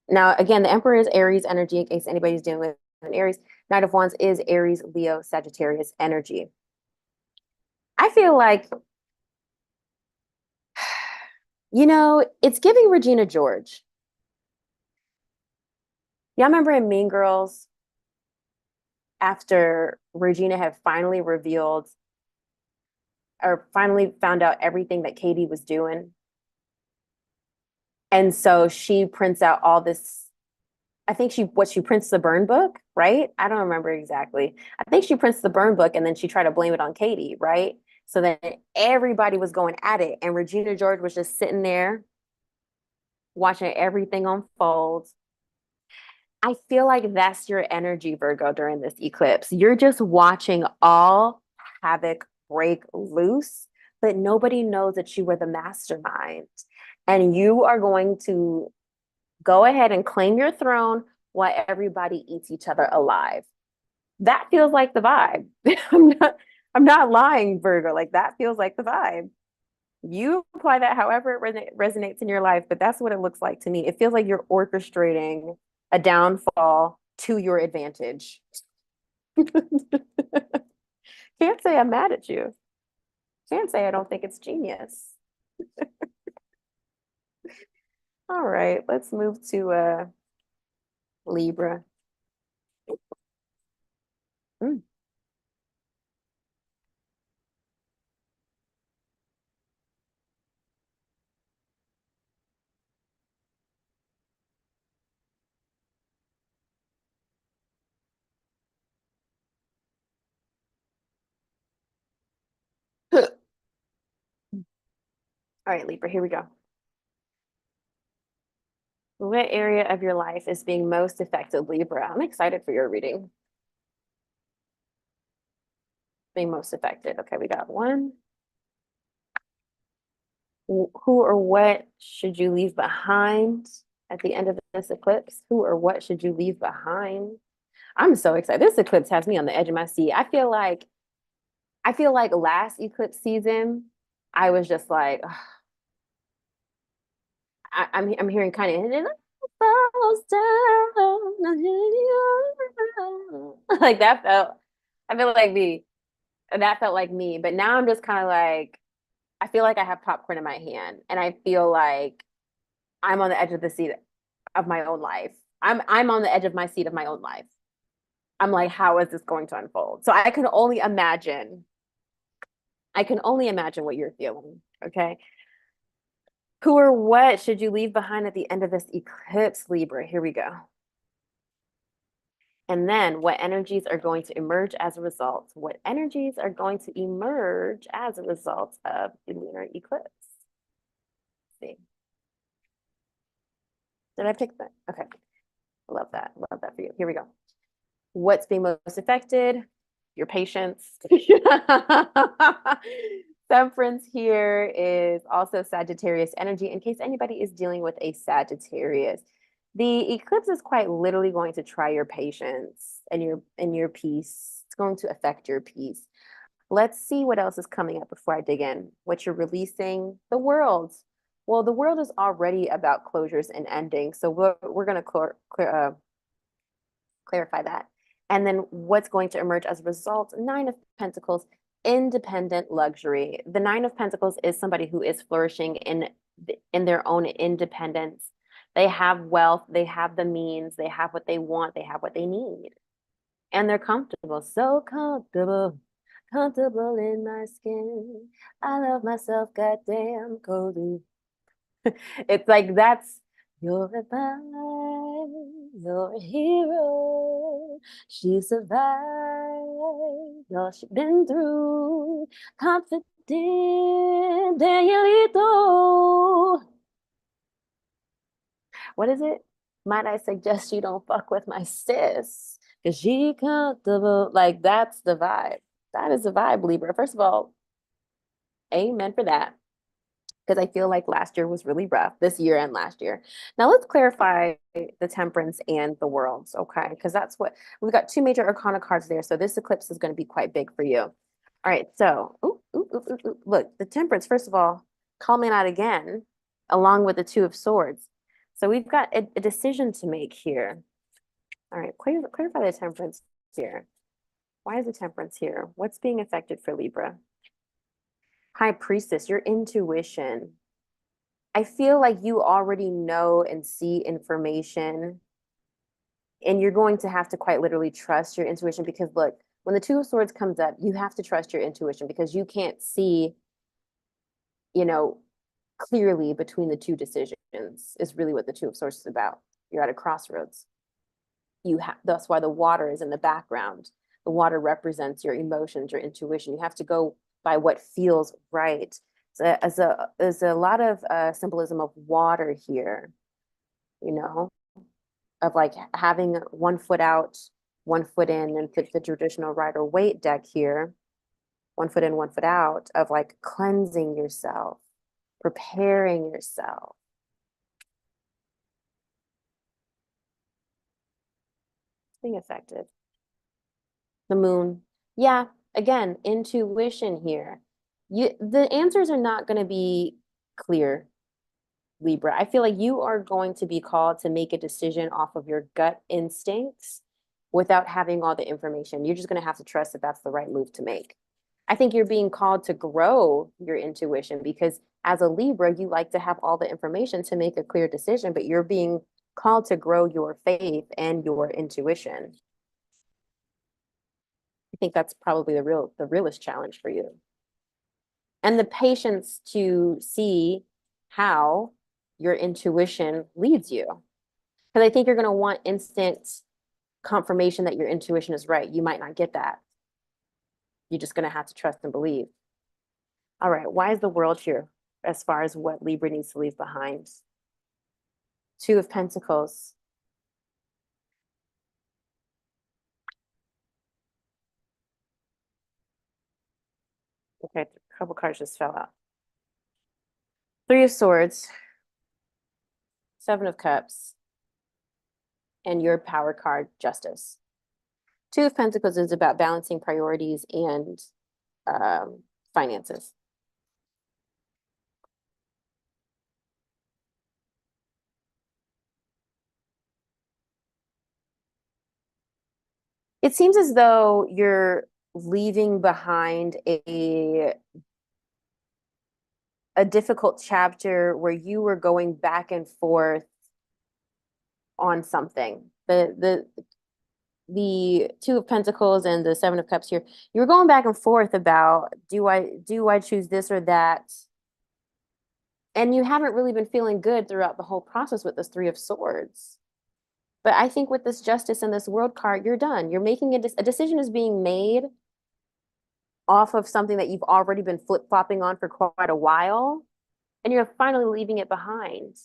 [SPEAKER 1] now again, the Emperor is Aries energy, in case anybody's dealing with an Aries. Nine of Wands is Aries, Leo, Sagittarius energy. I feel like, it's giving Regina George. Y'all remember in Mean Girls, after Regina had finally revealed or finally found out everything that Katie was doing? And so she prints out all this. I think she prints the burn book, right? I don't remember exactly. I think she prints the burn book and then she tried to blame it on Katie, right? So then everybody was going at it. And Regina George was just sitting there watching everything unfold. I feel like that's your energy, Virgo, during this eclipse. You're just watching all havoc break loose, but nobody knows that you were the mastermind. And you are going to go ahead and claim your throne while everybody eats each other alive. That feels like the vibe. I'm not lying, Virgo. Like that feels like the vibe. You apply that however it resonates in your life, but that's what it looks like to me. It feels like you're orchestrating a downfall to your advantage. Can't say I'm mad at you. Can't say I don't think it's genius. All right, let's move to Libra. Mm. All right, Libra, here we go. What area of your life is being most affected, Libra? I'm excited for your reading. Being most affected. Okay, we got one. Who or what should you leave behind at the end of this eclipse? Who or what should you leave behind? I'm so excited. This eclipse has me on the edge of my seat. I feel like last eclipse season, I was just like, ugh, I'm hearing kind of like that felt. I feel like me. That felt like me. But now I'm just kind of like, I feel like I have popcorn in my hand, and I feel like I'm on the edge of the seat of my own life. I'm on the edge of my seat of my own life. I'm like, how is this going to unfold? So I can only imagine. I can only imagine what you're feeling. Okay. Who or what should you leave behind at the end of this eclipse, Libra? Here we go. And then what energies are going to emerge as a result? What energies are going to emerge as a result of the lunar eclipse? Let's see. Did I pick that? Okay. I love that. Love that for you. Here we go. What's being most affected? Your patience. Temperance here is also Sagittarius energy in case anybody is dealing with a Sagittarius. The eclipse is quite literally going to try your patience and your peace. It's going to affect your peace. Let's see what else is coming up before I dig in. What you're releasing, the world. Well, the world is already about closures and endings. So we're going to clarify that. And then what's going to emerge as a result? Nine of Pentacles, independent luxury. The Nine of Pentacles is somebody who is flourishing in their own independence. They have wealth, they have the means, they have what they want, they have what they need. And they're comfortable, so comfortable, comfortable in my skin. I love myself, goddamn cozy. It's like that's you're a vibe, you're a hero. She survived all she's been through. Confident, Danielito. What is it? Might I suggest you don't fuck with my sis? Because she comfortable. Like, that's the vibe. That is the vibe, Libra. First of all, amen for that. Because I feel like last year was really rough, this year and last year. Now let's clarify the temperance and the worlds, okay? Because that's what we've got two major arcana cards there. So this eclipse is going to be quite big for you. All right, so look, the temperance, first of all, calming out again, along with the Two of Swords. So we've got a decision to make here. All right, clarify the temperance here. Why is the temperance here? What's being affected for Libra? High Priestess, your intuition. I feel like you already know and see information, and you're going to have to quite literally trust your intuition because look, when the Two of Swords comes up, you have to trust your intuition because you can't see, you know, clearly between the two decisions is really what the Two of Swords is about. You're at a crossroads. That's why the water is in the background. The water represents your emotions, your intuition. You have to go by what feels right. So there's a lot of symbolism of water here, you know, of like having 1 foot out, 1 foot in, and the traditional Rider Waite deck here, 1 foot in, 1 foot out, of like cleansing yourself, preparing yourself. Being affected. The moon. Yeah, again, intuition here. The answers are not going to be clear, Libra. I feel like you are going to be called to make a decision off of your gut instincts without having all the information. You're just going to have to trust that that's the right move to make. I think you're being called to grow your intuition because as a Libra, you like to have all the information to make a clear decision, but you're being called to grow your faith and your intuition. I think that's probably the realest challenge for you. And the patience to see how your intuition leads you. Because I think you're going to want instant confirmation that your intuition is right. You might not get that. You're just going to have to trust and believe. All right, why is the world here? as far as what Libra needs to leave behind. Two of Pentacles. Okay, a couple cards just fell out. Three of Swords, Seven of Cups, and your power card, Justice. Two of Pentacles is about balancing priorities and finances. It seems as though you're leaving behind a difficult chapter where you were going back and forth on something. The Two of Pentacles and the Seven of Cups here, you're going back and forth about do I choose this or that? And you haven't really been feeling good throughout the whole process with this Three of Swords. But I think with this Justice and this World card, you're done. You're making a decision is being made off of something that you've already been flip-flopping on for quite a while, and you're finally leaving it behind.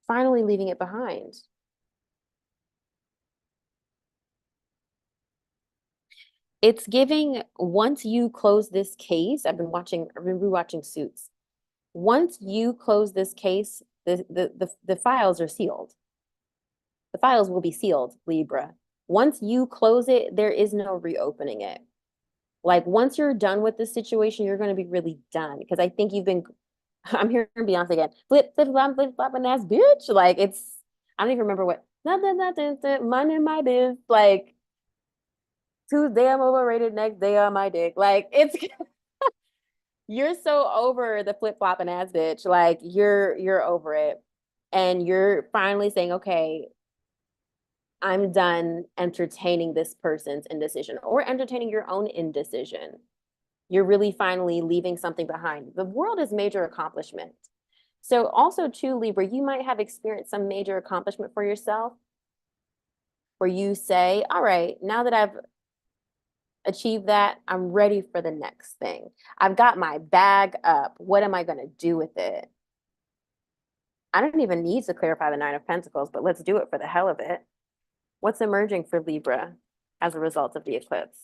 [SPEAKER 1] Finally leaving it behind. It's giving, once you close this case, I've been rewatching Suits. Once you close this case, the files are sealed. The files will be sealed, Libra. Once you close it, there is no reopening it. Like once you're done with this situation, you're going to be really done. Because I think you've been, I'm hearing Beyonce again, flip, flopping ass bitch. Like it's, I don't even remember what, money in my biz. Like, Tuesday I'm overrated, next day on my dick. Like it's, you're so over the flip flopping ass bitch. Like you're over it. And you're finally saying, okay, I'm done entertaining this person's indecision or entertaining your own indecision. You're really finally leaving something behind. The world is major accomplishment. So also too, Libra, you might have experienced some major accomplishment for yourself where you say, all right, now that I've achieved that, I'm ready for the next thing. I've got my bag up. What am I going to do with it? I don't even need to clarify the Nine of Pentacles, but let's do it for the hell of it. What's emerging for Libra as a result of the eclipse?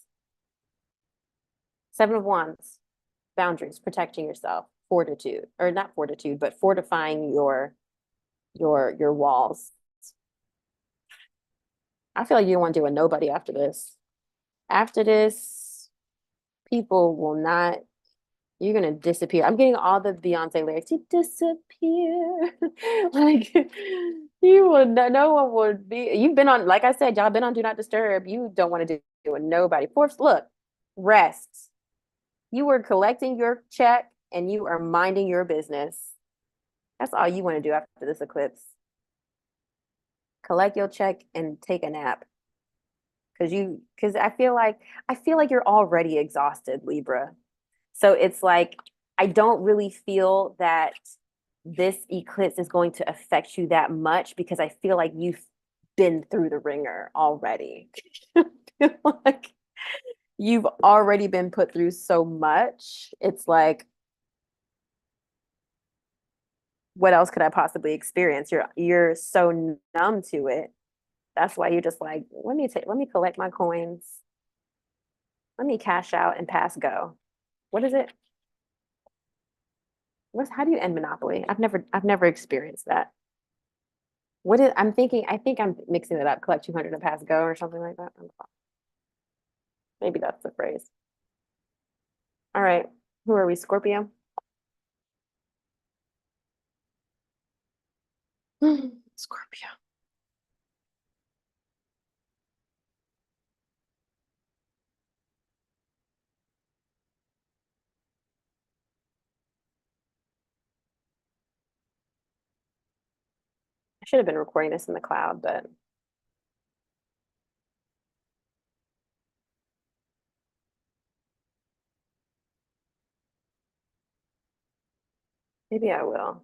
[SPEAKER 1] Seven of Wands, boundaries, protecting yourself, fortitude, or not fortitude, but fortifying your walls. I feel like you don't want to deal with nobody after this. After this, people will not, you're gonna disappear. I'm getting all the Beyonce lyrics. You disappear. Like you will no one would be, you've been on, like I said, y'all been on Do Not Disturb. You don't want to do with nobody. Fourth, look, rest. You were collecting your check and you are minding your business. That's all you want to do after this eclipse. Collect your check and take a nap. Because I feel like you're already exhausted, Libra. So it's like I don't really feel that this eclipse is going to affect you that much because I feel like you've been through the ringer already. Like you've already been put through so much. It's like, what else could I possibly experience? You're so numb to it. That's why you're just like, let me collect my coins. Let me cash out and pass go. What is it? How do you end Monopoly? I've never experienced that. I think I'm mixing it up. Collect 200 and pass go or something like that. Maybe that's the phrase. All right. Who are we? Scorpio? Scorpio. I should have been recording this in the cloud, but maybe I will.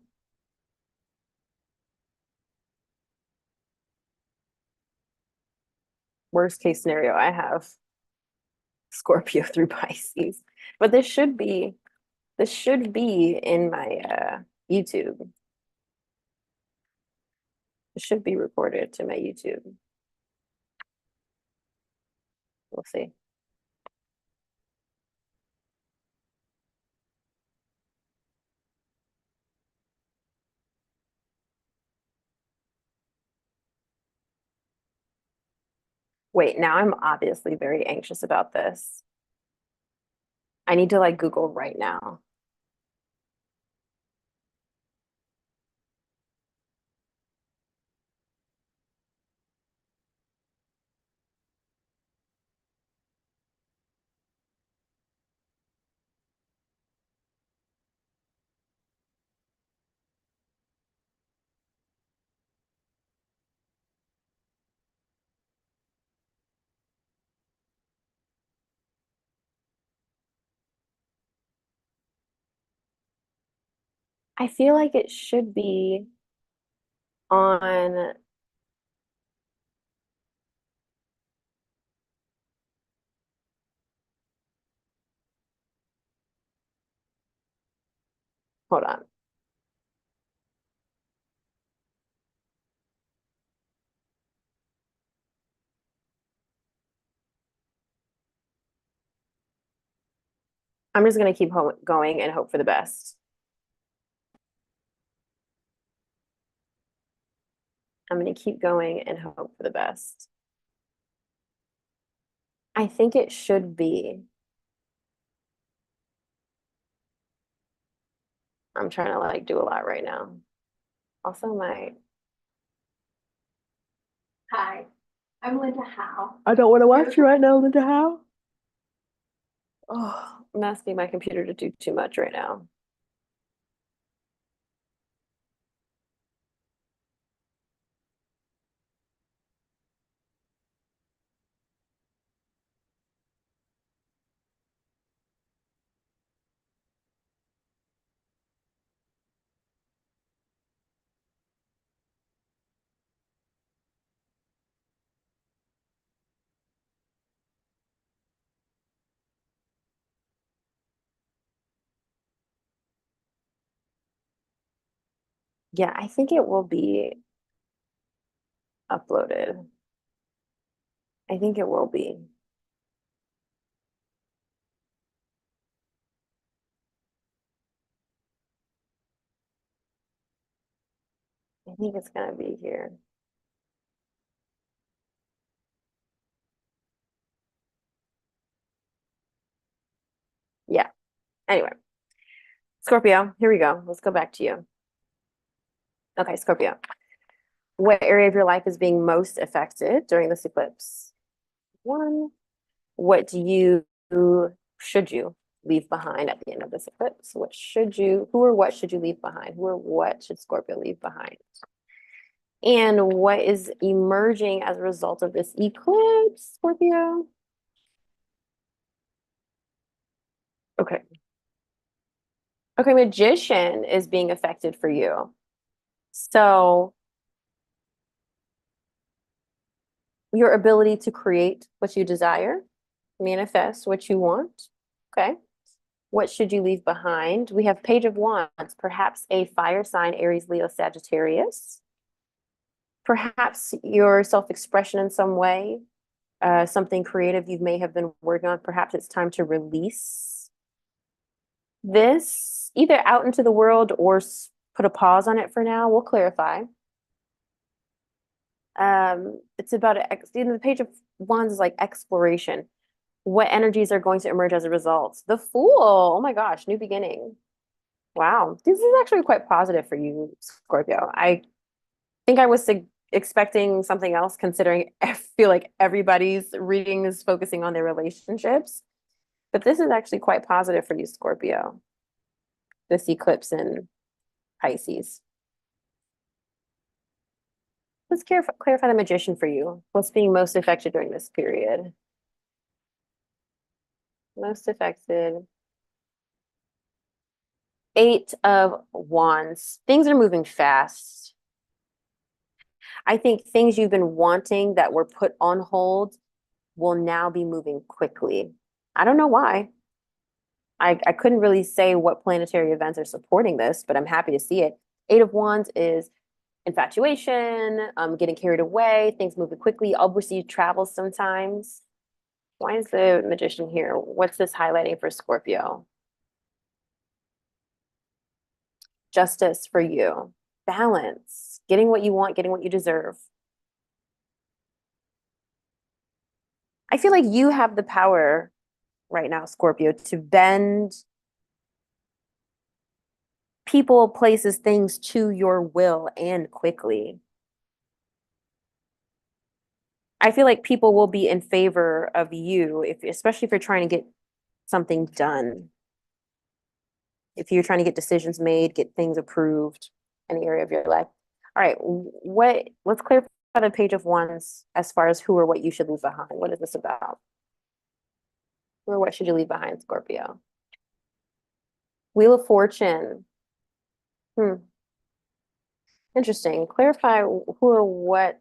[SPEAKER 1] Worst case scenario, I have Scorpio through Pisces. But this should be This should be in my YouTube. It should be recorded to my YouTube. We'll see. Wait, now I'm obviously very anxious about this. I need to like Google right now. I feel like it should be on, hold on. I'm just going to keep going and hope for the best. I'm going to keep going and hope for the best. I think it should be. I'm trying to like do a lot right now. Also, my hi, I'm Linda Howe. I don't want to watch you right now, Linda Howe. Oh, I'm asking my computer to do too much right now. Yeah, I think it will be uploaded. I think it will be. I think it's gonna be here. Yeah. Anyway, Scorpio, here we go. Let's go back to you. Okay, Scorpio. What area of your life is being most affected during this eclipse? One, what should you leave behind at the end of this eclipse? Who or what should you leave behind? Who or what should Scorpio leave behind? And what is emerging as a result of this eclipse, Scorpio? Okay. Okay, Magician is being affected for you. So your ability to create what you desire, manifest what you want. Okay. What should you leave behind? We have Page of Wands, perhaps a fire sign, Aries, Leo, Sagittarius. Perhaps your self-expression in some way, something creative you may have been working on. Perhaps it's time to release this either out into the world or put a pause on it for now. We'll clarify. It's about the Page of Wands is like exploration. What energies are going to emerge as a result? The Fool. Oh my gosh, new beginning. Wow, this is actually quite positive for you, Scorpio. I think I was expecting something else, considering I feel like everybody's reading is focusing on their relationships. But this is actually quite positive for you, Scorpio. This eclipse in Pisces. Let's clarify the Magician for you. What's being most affected during this period? Most affected. Eight of Wands. Things are moving fast. I think things you've been wanting that were put on hold will now be moving quickly. I don't know why. I couldn't really say what planetary events are supporting this, but I'm happy to see it. Eight of Wands is infatuation, getting carried away, things moving quickly, overseas travels sometimes. Why is the Magician here? What's this highlighting for Scorpio? Justice for you. Balance. Getting what you want, getting what you deserve. I feel like you have the power right now, Scorpio, to bend people, places, things to your will and quickly. I feel like people will be in favor of you, if especially if you're trying to get something done. If you're trying to get decisions made, get things approved in the area of your life. All right, let's clarify the Page of Wands as far as who or what you should leave behind. What is this about? Who or what should you leave behind, Scorpio? Wheel of Fortune. Interesting. Clarify who or what.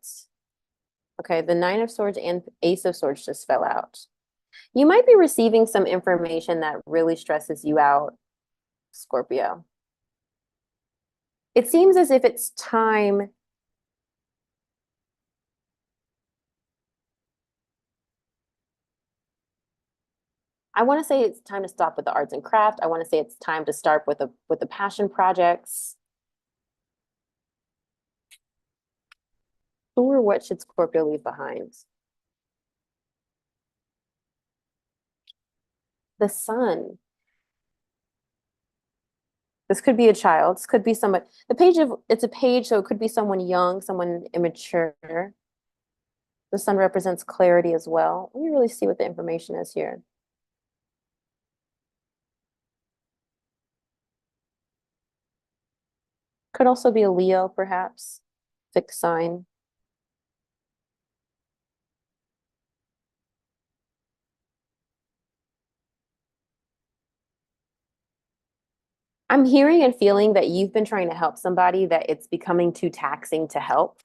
[SPEAKER 1] Okay, the Nine of Swords and Ace of Swords just fell out. You might be receiving some information that really stresses you out, Scorpio. It seems as if it's time. I want to say it's time to stop with the arts and craft. I want to say it's time to start with the passion projects. Who or what should Scorpio leave behind? The Sun. This could be a child. This could be somebody. It's a page, so it could be someone young, someone immature. The Sun represents clarity as well. Let me really see what the information is here. Could also be a Leo, perhaps. Fixed sign. I'm hearing and feeling that you've been trying to help somebody, that it's becoming too taxing to help.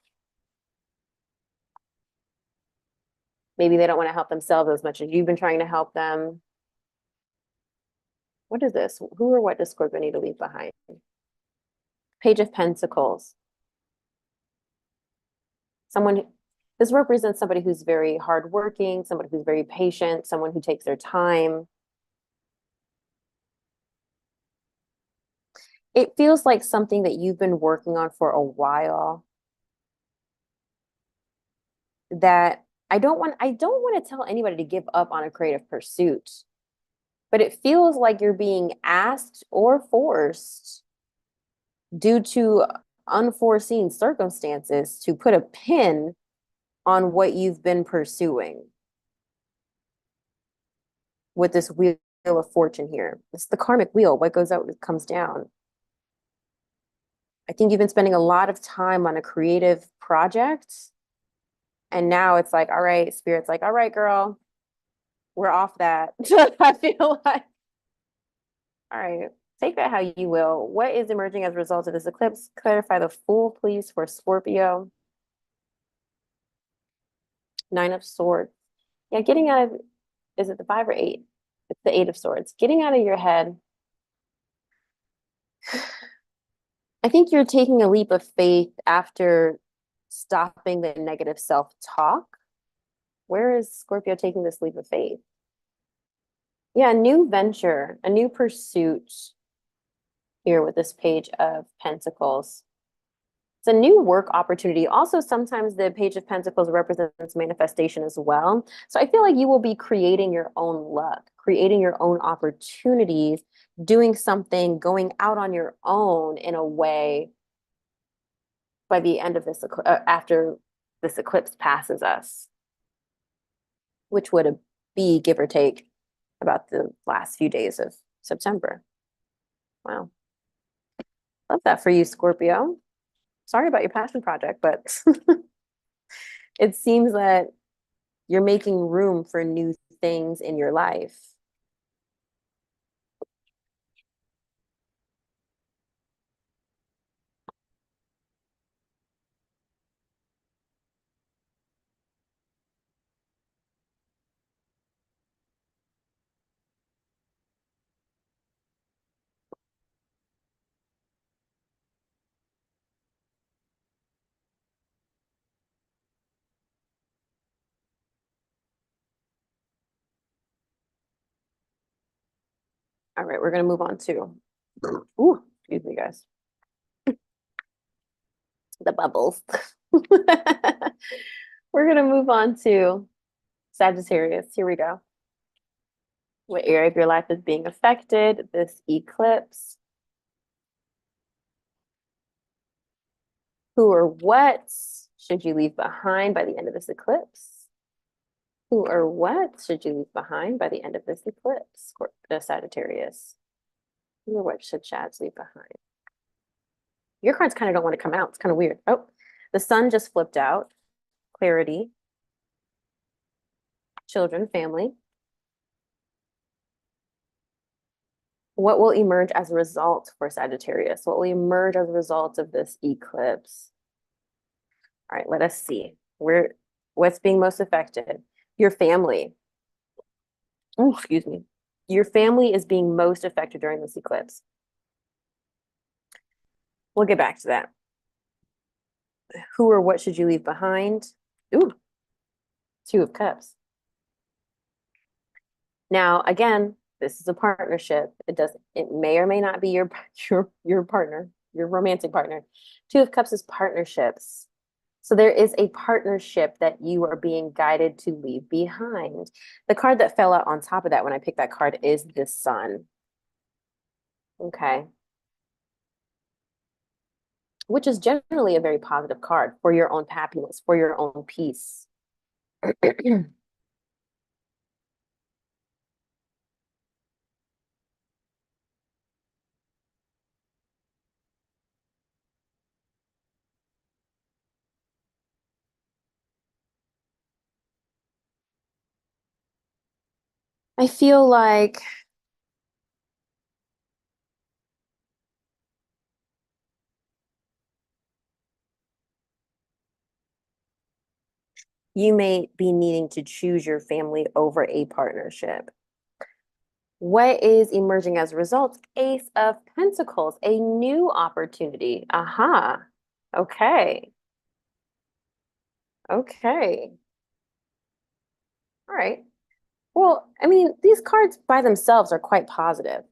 [SPEAKER 1] Maybe they don't want to help themselves as much as you've been trying to help them. What is this? Who or what does Scorpio need to leave behind? Page of Pentacles. This represents somebody who's very hardworking, somebody who's very patient, someone who takes their time. It feels like something that you've been working on for a while, that I don't want to tell anybody to give up on a creative pursuit, but it feels like you're being asked or forced due to unforeseen circumstances to put a pin on what you've been pursuing with this Wheel of Fortune here. It's the karmic wheel. What goes out comes down. I think you've been spending a lot of time on a creative project, and now it's like, all right, Spirit's like, all right, girl, we're off that. I feel like, all right, take that how you will. What is emerging as a result of this eclipse? Clarify the Fool, please, for Scorpio. Nine of Swords. Yeah, getting out of, is it the 5 or 8? It's the 8 of Swords. Getting out of your head. I think you're taking a leap of faith after stopping the negative self-talk. Where is Scorpio taking this leap of faith? Yeah, a new venture, a new pursuit here with this Page of Pentacles. It's a new work opportunity. Also, sometimes the Page of Pentacles represents manifestation as well. So I feel like you will be creating your own luck, creating your own opportunities, doing something, going out on your own in a way by the end of this, after this eclipse passes us, which would be, give or take, about the last few days of September. Wow. Love that for you, Scorpio. Sorry about your passion project, but it seems that you're making room for new things in your life. All right, we're going to move on to, ooh, excuse me, guys. The bubbles. We're going to move on to Sagittarius. Here we go. What area of your life is being affected? This eclipse. Who or what should you leave behind by the end of this eclipse? Who or what should you leave behind by the end of this eclipse? Sagittarius. Who or what should Shads leave behind? Your cards kind of don't want to come out. It's kind of weird. Oh, the sun just flipped out. Clarity. Children, family. What will emerge as a result for Sagittarius? What will emerge as a result of this eclipse? All right, let us see. What's being most affected? Your family. Oh, excuse me. Your family is being most affected during this eclipse. We'll get back to that. Who or what should you leave behind? Ooh, Two of Cups. Now, again, this is a partnership. It may or may not be your partner, your romantic partner. Two of Cups is partnerships. So there is a partnership that you are being guided to leave behind. The card that fell out on top of that when I picked that card is the Sun. Okay. Which is generally a very positive card for your own happiness, for your own peace. I feel like you may be needing to choose your family over a partnership. What is emerging as a result? Ace of Pentacles, a new opportunity. Aha. Okay. Okay. All right. Well, I mean, these cards by themselves are quite positive.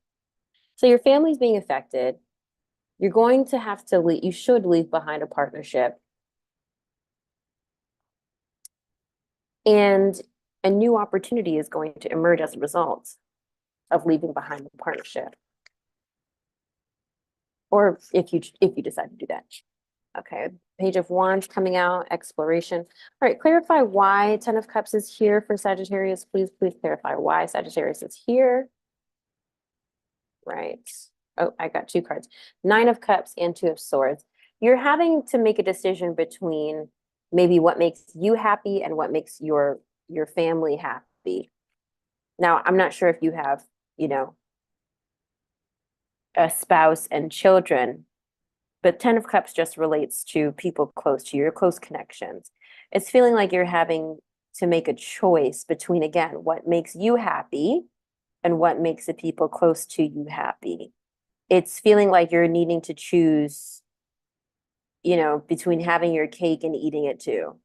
[SPEAKER 1] So your family's being affected. You're going to have to leave, you should leave behind a partnership. And a new opportunity is going to emerge as a result of leaving behind a partnership. Or if you decide to do that. Okay, Page of Wands coming out, exploration. All right, clarify why Ten of Cups is here for Sagittarius. Please clarify why Sagittarius is here. Right. Oh, I got two cards. Nine of Cups and Two of Swords. You're having to make a decision between maybe what makes you happy and what makes your family happy. Now, I'm not sure if you have, a spouse and children, but Ten of Cups just relates to people close to you, your close connections. It's feeling like you're having to make a choice between, again, what makes you happy and what makes the people close to you happy. It's feeling like you're needing to choose, between having your cake and eating it too.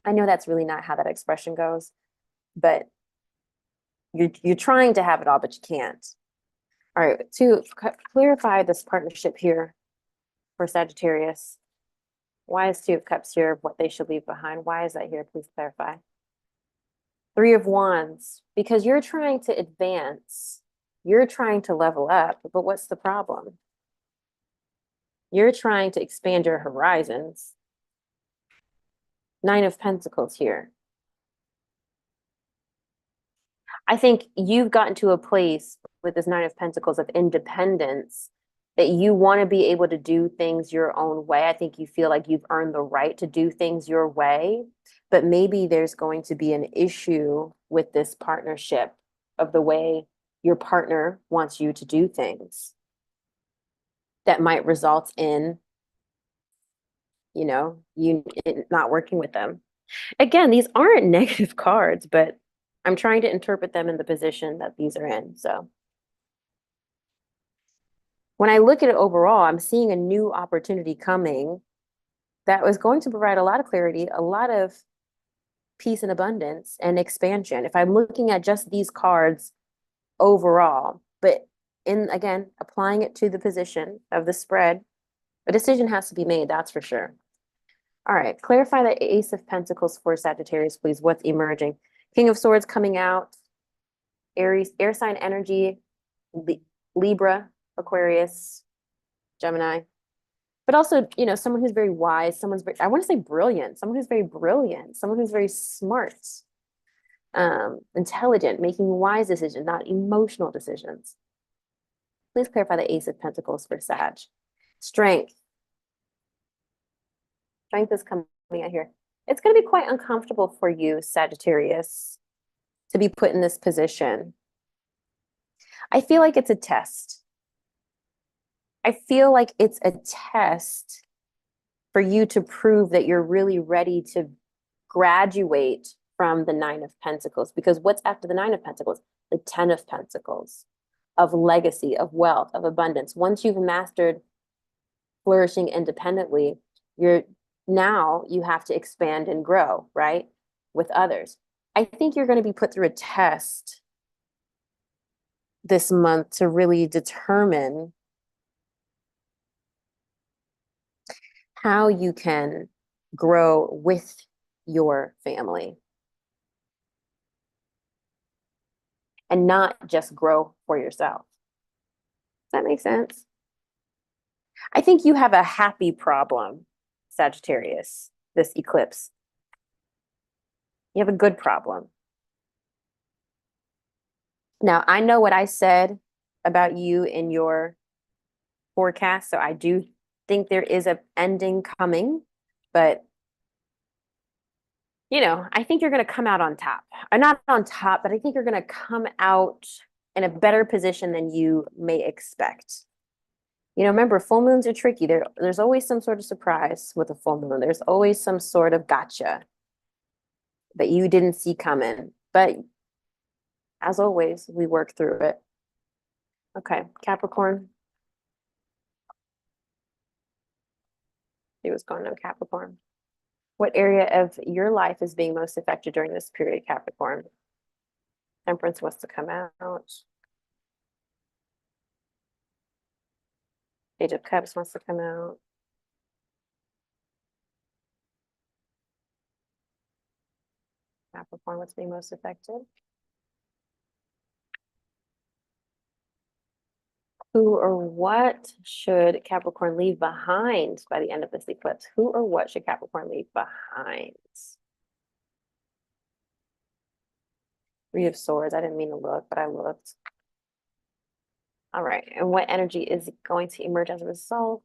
[SPEAKER 1] I know that's really not how that expression goes, but you're trying to have it all, but you can't. All right, to clarify this partnership here for Sagittarius, why is Two of Cups here? What they should leave behind? Why is that here? Please clarify. Three of Wands, because you're trying to advance. You're trying to level up, but what's the problem? You're trying to expand your horizons. Nine of Pentacles here. I think you've gotten to a place with this Nine of Pentacles of independence that you want to be able to do things your own way. I think you feel like you've earned the right to do things your way, but maybe there's going to be an issue with this partnership of the way your partner wants you to do things that might result in, you not working with them. Again, these aren't negative cards, but I'm trying to interpret them in the position that these are in. So when I look at it overall, I'm seeing a new opportunity coming that was going to provide a lot of clarity, a lot of peace and abundance and expansion. If I'm looking at just these cards overall. But again, applying it to the position of the spread, a decision has to be made, that's for sure. All right, clarify the Ace of Pentacles for Sagittarius, please. What's emerging? King of Swords coming out, Aries, air sign energy, Libra, Aquarius, Gemini. But also, someone who's very wise, I want to say brilliant, someone who's very brilliant, someone who's very smart, intelligent, making wise decisions, not emotional decisions. Please clarify the Ace of Pentacles for Sag. Strength. Strength is coming out here. It's going to be quite uncomfortable for you, Sagittarius, to be put in this position. I feel like it's a test. I feel like it's a test for you to prove that you're really ready to graduate from the Nine of Pentacles. Because what's after the Nine of Pentacles? The Ten of Pentacles, of legacy, of wealth, of abundance. Once you've mastered flourishing independently, now you have to expand and grow, right? With others. I think you're going to be put through a test this month to really determine how you can grow with your family and not just grow for yourself. Does that make sense? I think you have a happy problem, Sagittarius, this eclipse. You have a good problem. Now, I know what I said about you in your forecast, so I do think there is an ending coming, but I think you're going to come out on top. Or not on top, but I think you're going to come out in a better position than you may expect. Remember, full moons are tricky. There's always some sort of surprise with a full moon. There's always some sort of gotcha that you didn't see coming. But as always, we work through it. Okay, Capricorn. See what's going on, Capricorn. What area of your life is being most affected during this period, Capricorn? Temperance wants to come out. Page of Cups wants to come out. Capricorn, what's being most affected? Who or what should Capricorn leave behind by the end of this eclipse? Who or what should Capricorn leave behind? Three of Swords. I didn't mean to look, but I looked. All right. And what energy is going to emerge as a result?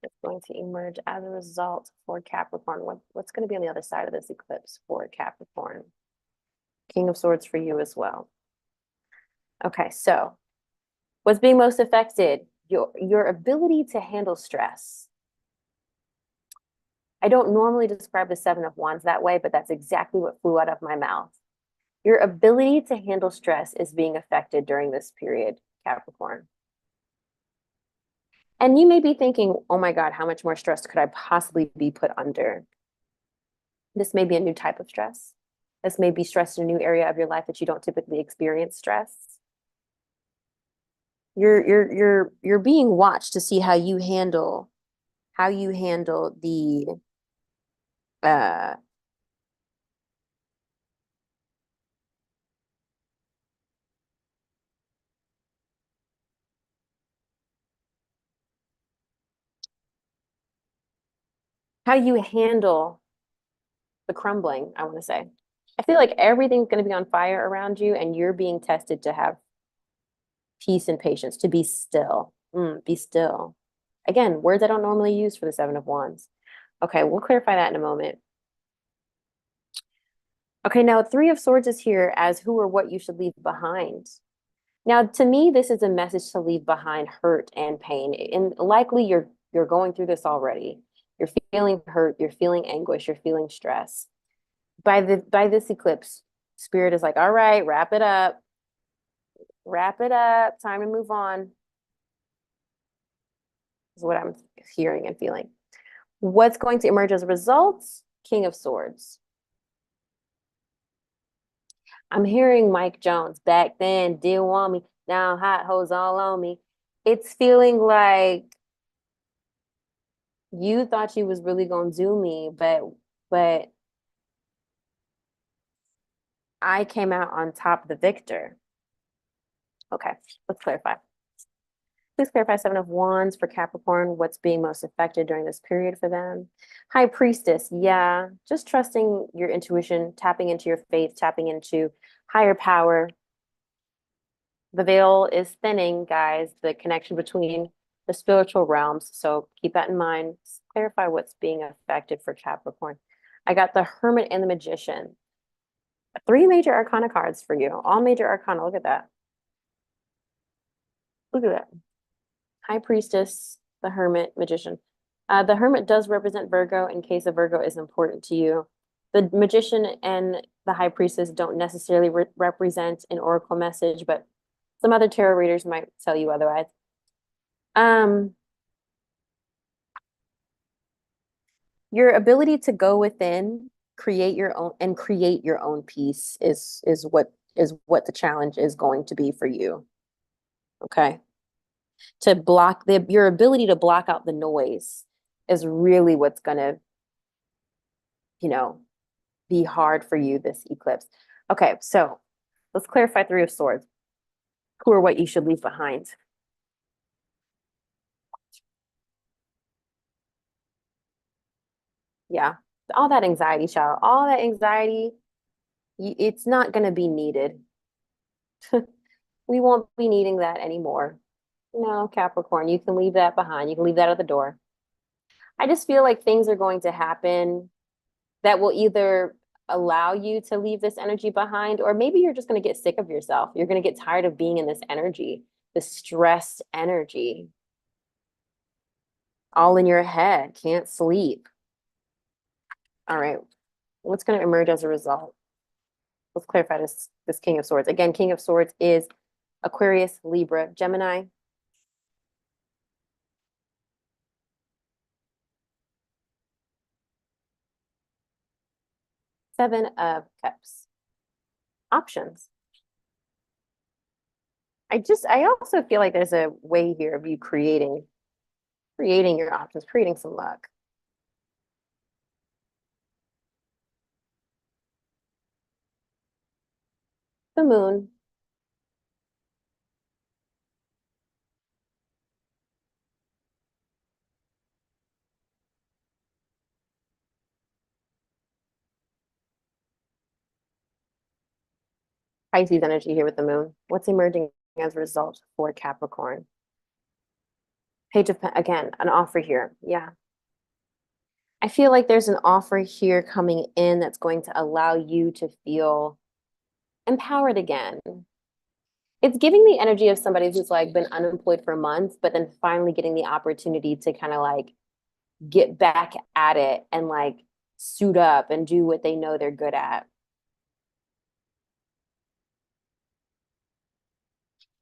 [SPEAKER 1] It's going to emerge as a result for Capricorn. What's going to be on the other side of this eclipse for Capricorn? King of Swords for you as well. Okay, so what's being most affected? Your ability to handle stress. I don't normally describe the Seven of Wands that way, but that's exactly what flew out of my mouth. Your ability to handle stress is being affected during this period, Capricorn. And you may be thinking, oh my God, how much more stress could I possibly be put under? This may be a new type of stress. This may be stress in a new area of your life that you don't typically experience stress. You're being watched to see how you handle the how you handle the crumbling, I want to say. I feel like everything's going to be on fire around you and you're being tested to have peace and patience, to be still. Be still. Again, words I don't normally use for the Seven of Wands. Okay, we'll clarify that in a moment. Okay, now Three of Swords is here as who or what you should leave behind. Now, to me, this is a message to leave behind hurt and pain. And likely you're going through this already. You're feeling hurt, you're feeling anguish, you're feeling stress. By this eclipse, Spirit is like, all right, wrap it up. Wrap it up. Time to move on. Is what I'm hearing and feeling. What's going to emerge as a result? King of Swords. I'm hearing Mike Jones back then, didn't want me. Now hot hoes all on me. It's feeling like you thought you was really gonna do me, but I came out on top, the victor. Okay, let's clarify. Please clarify Seven of Wands for Capricorn. What's being most affected during this period for them? High Priestess. Yeah, just trusting your intuition, tapping into your faith, tapping into higher power. The veil is thinning, guys, the connection between the spiritual realms. So keep that in mind. Clarify what's being affected for Capricorn. I got the Hermit and the Magician. 3 major arcana cards for you. All major arcana. Look at that. Look at that. High Priestess, the Hermit, Magician. The Hermit does represent Virgo in case a Virgo is important to you. The Magician and the High Priestess don't necessarily represent an oracle message, but some other tarot readers might tell you otherwise. Your ability to go within, create your own peace is what the challenge is going to be for you. Okay. To block your ability to block out the noise is really what's gonna, be hard for you this eclipse. Okay, so let's clarify Three of Swords. Who or what you should leave behind. Yeah, all that anxiety, child, all that anxiety, it's not going to be needed. We won't be needing that anymore. No, Capricorn, you can leave that behind. You can leave that at the door. I just feel like things are going to happen that will either allow you to leave this energy behind, or maybe you're just going to get sick of yourself. You're going to get tired of being in this energy, the stressed energy, all in your head, can't sleep. All right, what's going to emerge as a result? Let's clarify this King of Swords. Again, King of Swords is Aquarius, Libra, Gemini. Seven of Cups. Options. I also feel like there's a way here of you creating your options, creating some luck. The Moon. Pisces energy here with the Moon. What's emerging as a result for Capricorn? Page of, again, an offer here. Yeah. I feel like there's an offer here coming in that's going to allow you to feel empowered again. It's giving the energy of somebody who's like been unemployed for months, but then finally getting the opportunity to kind of like get back at it and like suit up and do what they know they're good at.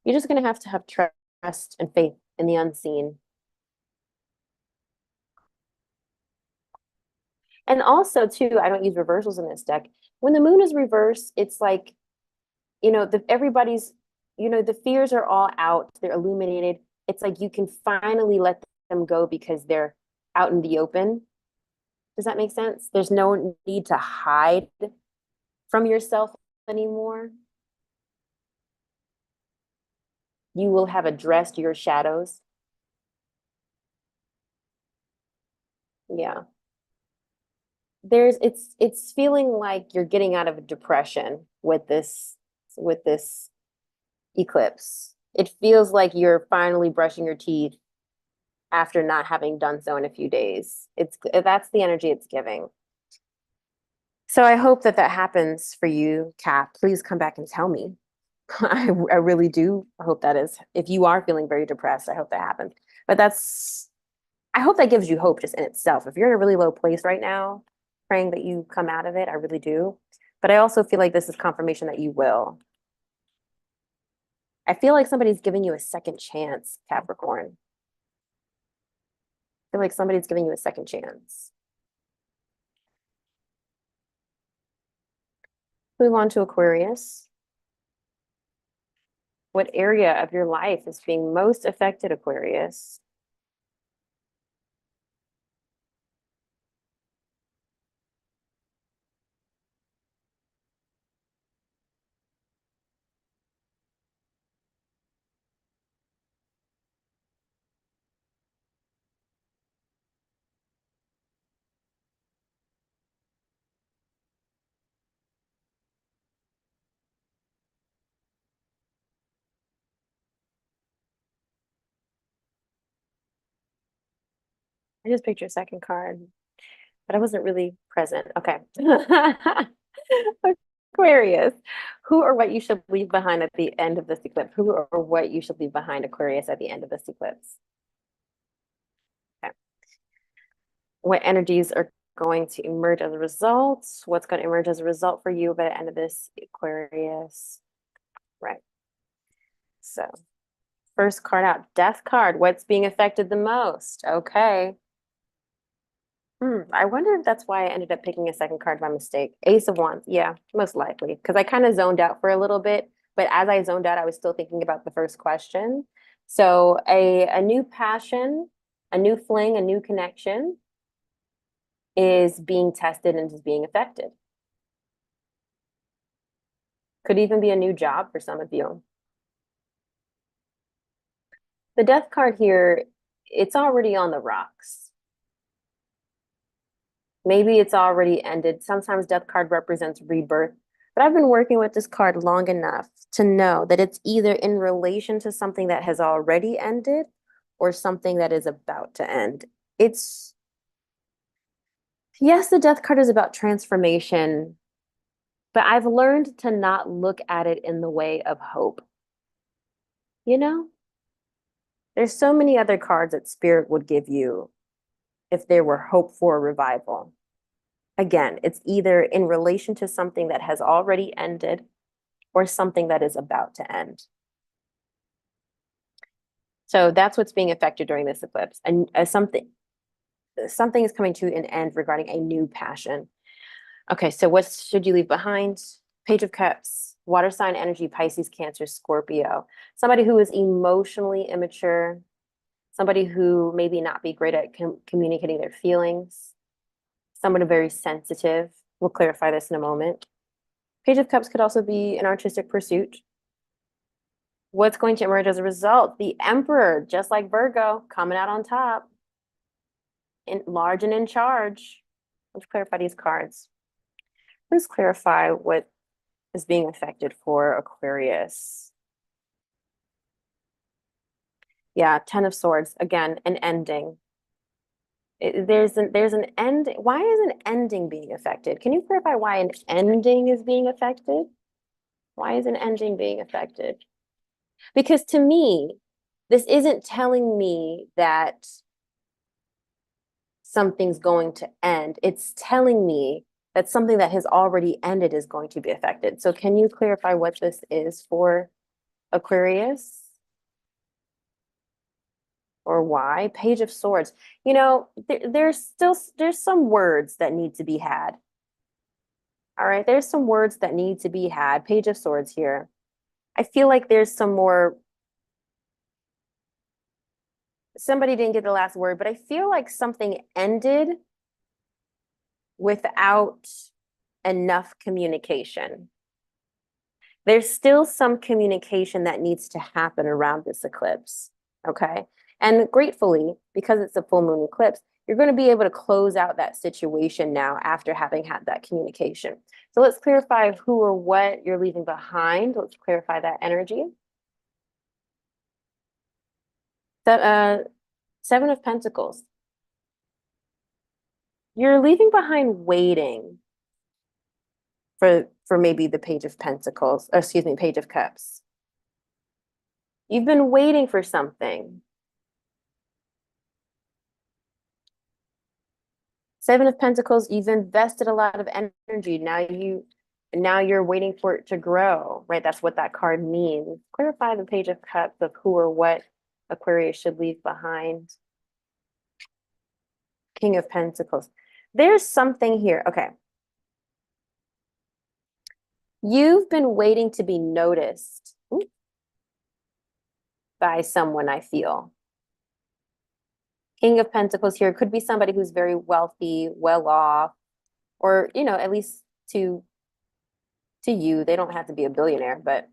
[SPEAKER 1] You're just going to have trust and faith in the unseen. And also, too, I don't use reversals in this deck. When the moon is reversed, it's like, everybody's, the fears are all out, they're illuminated. It's like you can finally let them go because they're out in the open. Does that make sense? There's no need to hide from yourself anymore. You will have addressed your shadows. Yeah. It's feeling like you're getting out of a depression with this eclipse. It feels like you're finally brushing your teeth after not having done so in a few days. That's the energy it's giving. So I hope that happens for you, Cap. Please come back and tell me. I really do hope that is. If you are feeling very depressed, I hope that happens. But I hope that gives you hope just in itself. If you're in a really low place right now, praying that you come out of it, I really do. But I also feel like this is confirmation that you will. I feel like somebody's giving you a second chance, Capricorn. I feel like somebody's giving you a second chance. Move on to Aquarius. What area of your life is being most affected, Aquarius? I just picked your second card, but I wasn't really present. Okay. Aquarius, who or what you should leave behind at the end of this eclipse? Who or what you should leave behind, Aquarius, at the end of this eclipse? Okay. What energies are going to emerge as a result? What's going to emerge as a result for you by the end of this, Aquarius? Right. So, first card out, Death card. What's being affected the most? Okay. I wonder if that's why I ended up picking a second card by mistake. Ace of Wands. Yeah, most likely. Because I kind of zoned out for a little bit. But as I zoned out, I was still thinking about the first question. So a new passion, a new fling, a new connection is being tested and is being affected. Could even be a new job for some of you. The Death card here, it's already on the rocks. Maybe it's already ended. Sometimes Death card represents rebirth. But I've been working with this card long enough to know that it's either in relation to something that has already ended or something that is about to end. It's, yes, the Death card is about transformation, but I've learned to not look at it in the way of hope. You know, there's so many other cards that Spirit would give you if there were hope for a revival. Again, it's either in relation to something that has already ended or something that is about to end. So that's what's being affected during this eclipse. And something is coming to an end regarding a new passion. Okay, so what should you leave behind? Page of Cups, water sign energy, Pisces, Cancer, Scorpio. Somebody who is emotionally immature, somebody who maybe not be great at communicating their feelings, somebody very sensitive. We'll clarify this in a moment. Page of Cups could also be an artistic pursuit. What's going to emerge as a result? The Emperor, just like Virgo, coming out on top, large and in charge. Let's clarify these cards. Let's clarify what is being affected for Aquarius. Yeah, Ten of Swords, again, an ending. There's an end. Why is an ending being affected? Can you clarify why an ending is being affected? Why is an ending being affected? Because to me, this isn't telling me that something's going to end. It's telling me that something that has already ended is going to be affected. So can you clarify what this is for Aquarius? Or why? Page of Swords. You know, there's some words that need to be had. All right, there's some words that need to be had. Page of Swords here. I feel like there's some more. Somebody didn't get the last word, but I feel like something ended without enough communication. There's still some communication that needs to happen around this eclipse, okay? And gratefully, because it's a full moon eclipse, you're going to be able to close out that situation now after having had that communication. So let's clarify who or what you're leaving behind. Let's clarify that energy. Seven of Pentacles. You're leaving behind waiting for maybe the Page of Pentacles, or excuse me, Page of Cups. You've been waiting for something. Seven of Pentacles, you've invested a lot of energy. Now you're waiting for it to grow, right? That's what that card means. Clarify the Page of Cups of who or what Aquarius should leave behind. King of Pentacles. There's something here. Okay. You've been waiting to be noticed by someone, I feel. King of Pentacles here could be somebody who's very wealthy, well off, or, you know, at least to you. They don't have to be a billionaire, but,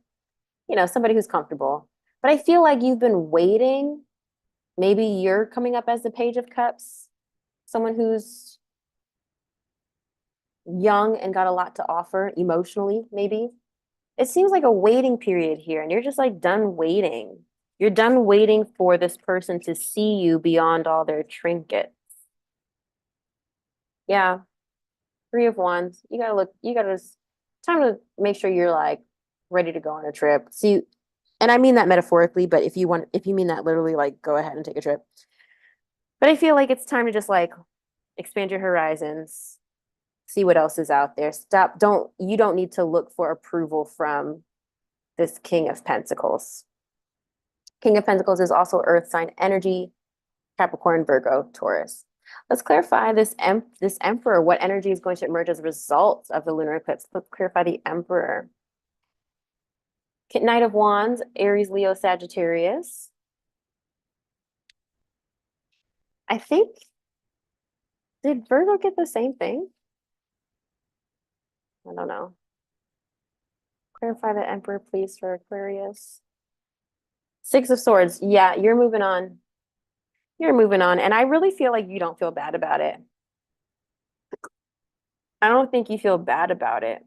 [SPEAKER 1] you know, somebody who's comfortable. But I feel like you've been waiting. Maybe you're coming up as the Page of Cups, someone who's young and got a lot to offer emotionally, maybe. It seems like a waiting period here, and you're just like done waiting. You're done waiting for this person to see you beyond all their trinkets. Yeah, Three of Wands. You gotta look, you gotta, it's time to make sure you're like ready to go on a trip. See, and I mean that metaphorically, but if you mean that literally, like go ahead and take a trip. But I feel like it's time to just like expand your horizons, see what else is out there. You don't need to look for approval from this King of Pentacles. King of Pentacles is also Earth sign energy, Capricorn, Virgo, Taurus. Let's clarify this Emperor. What energy is going to emerge as a result of the lunar eclipse? Let's clarify the Emperor. Knight of Wands, Aries, Leo, Sagittarius. I think, did Virgo get the same thing? I don't know. Clarify the Emperor, please, for Aquarius. Six of Swords. Yeah, you're moving on. You're moving on. And I really feel like you don't feel bad about it. I don't think you feel bad about it.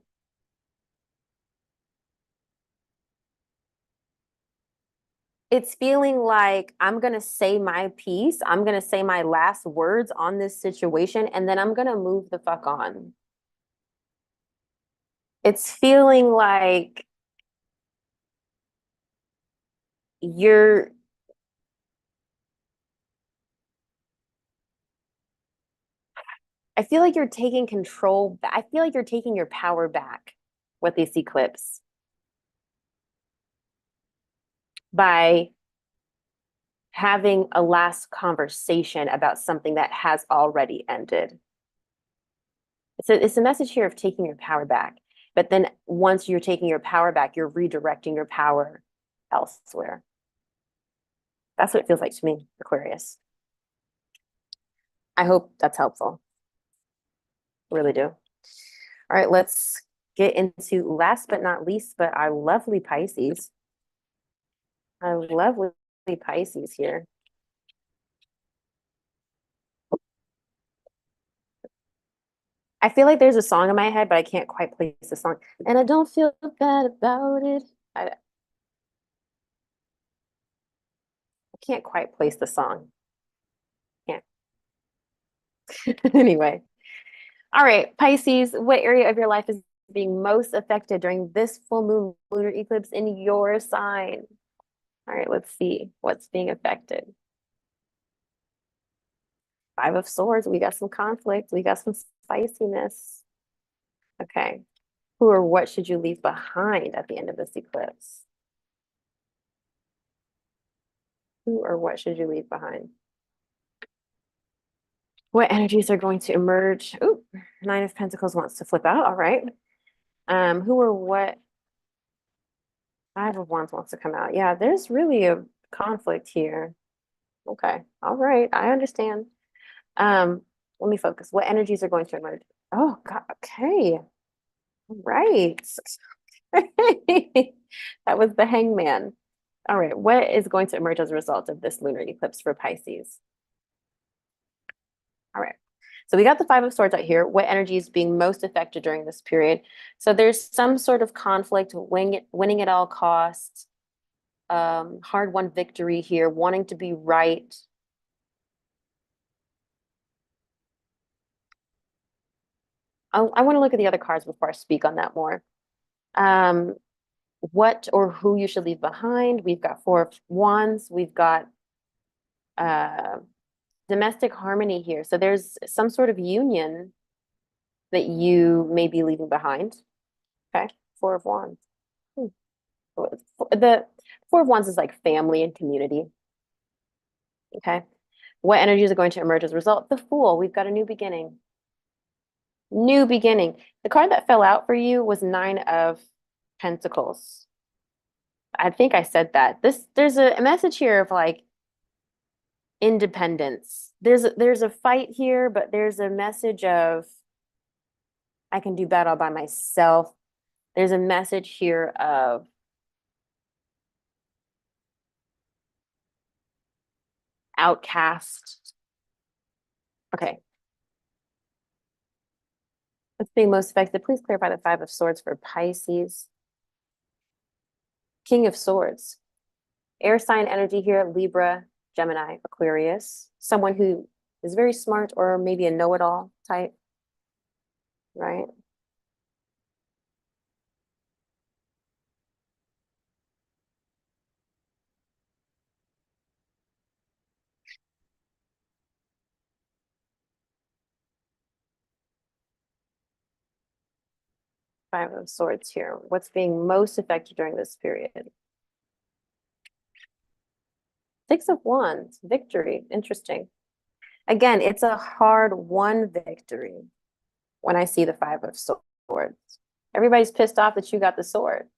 [SPEAKER 1] It's feeling like I'm going to say my piece. I'm going to say my last words on this situation, and then I'm going to move the fuck on. It's feeling like you're I feel like you're taking control. I feel like you're taking your power back with this eclipse by having a last conversation about something that has already ended. It's a message here of taking your power back. But then once you're taking your power back, you're redirecting your power elsewhere. That's what it feels like to me, Aquarius. I hope that's helpful. Really do. All right, let's get into last but not least, but our lovely Pisces. Our lovely Pisces here. I feel like there's a song in my head, but I can't quite place the song. And I don't feel bad about it. I can't quite place the song. Can't. Anyway. All right, Pisces, what area of your life is being most affected during this full moon lunar eclipse in your sign? All right, let's see what's being affected. Five of Swords, we got some conflict, we got some spiciness. Okay, who or what should you leave behind at the end of this eclipse? Who or what should you leave behind? What energies are going to emerge? Ooh, Nine of Pentacles wants to flip out. All right. Who or what? Five of Wands wants to come out. Yeah, there's really a conflict here. Okay. All right. I understand. Let me focus. What energies are going to emerge? Oh God. Okay. All right. That was the Hangman. All right. What is going to emerge as a result of this lunar eclipse for Pisces? All right. So we got the Five of Swords out here. What energy is being most affected during this period? So there's some sort of conflict, winning at all costs, hard-won victory here, wanting to be right. I want to look at the other cards before I speak on that more. What or who you should leave behind. We've got Four of Wands. We've got domestic harmony here. So there's some sort of union that you may be leaving behind. Okay, Four of Wands. The Four of Wands is like family and community. Okay, what energies are going to emerge as a result? The Fool. We've got a new beginning. New beginning. The card that fell out for you was Nine of Pentacles. I think I said that. There's a message here of like independence. There's a fight here, but there's a message of I can do battle by myself. There's a message here of outcast. Okay. What's being most affected? Please clarify the Five of Swords for Pisces. King of Swords. Air sign energy here, Libra, Gemini, Aquarius. Someone who is very smart or maybe a know-it-all type, right? Five of Swords here. What's being most affected during this period? Six of Wands, victory. Interesting. Again, it's a hard-won victory when I see the Five of Swords. Everybody's pissed off that you got the sword.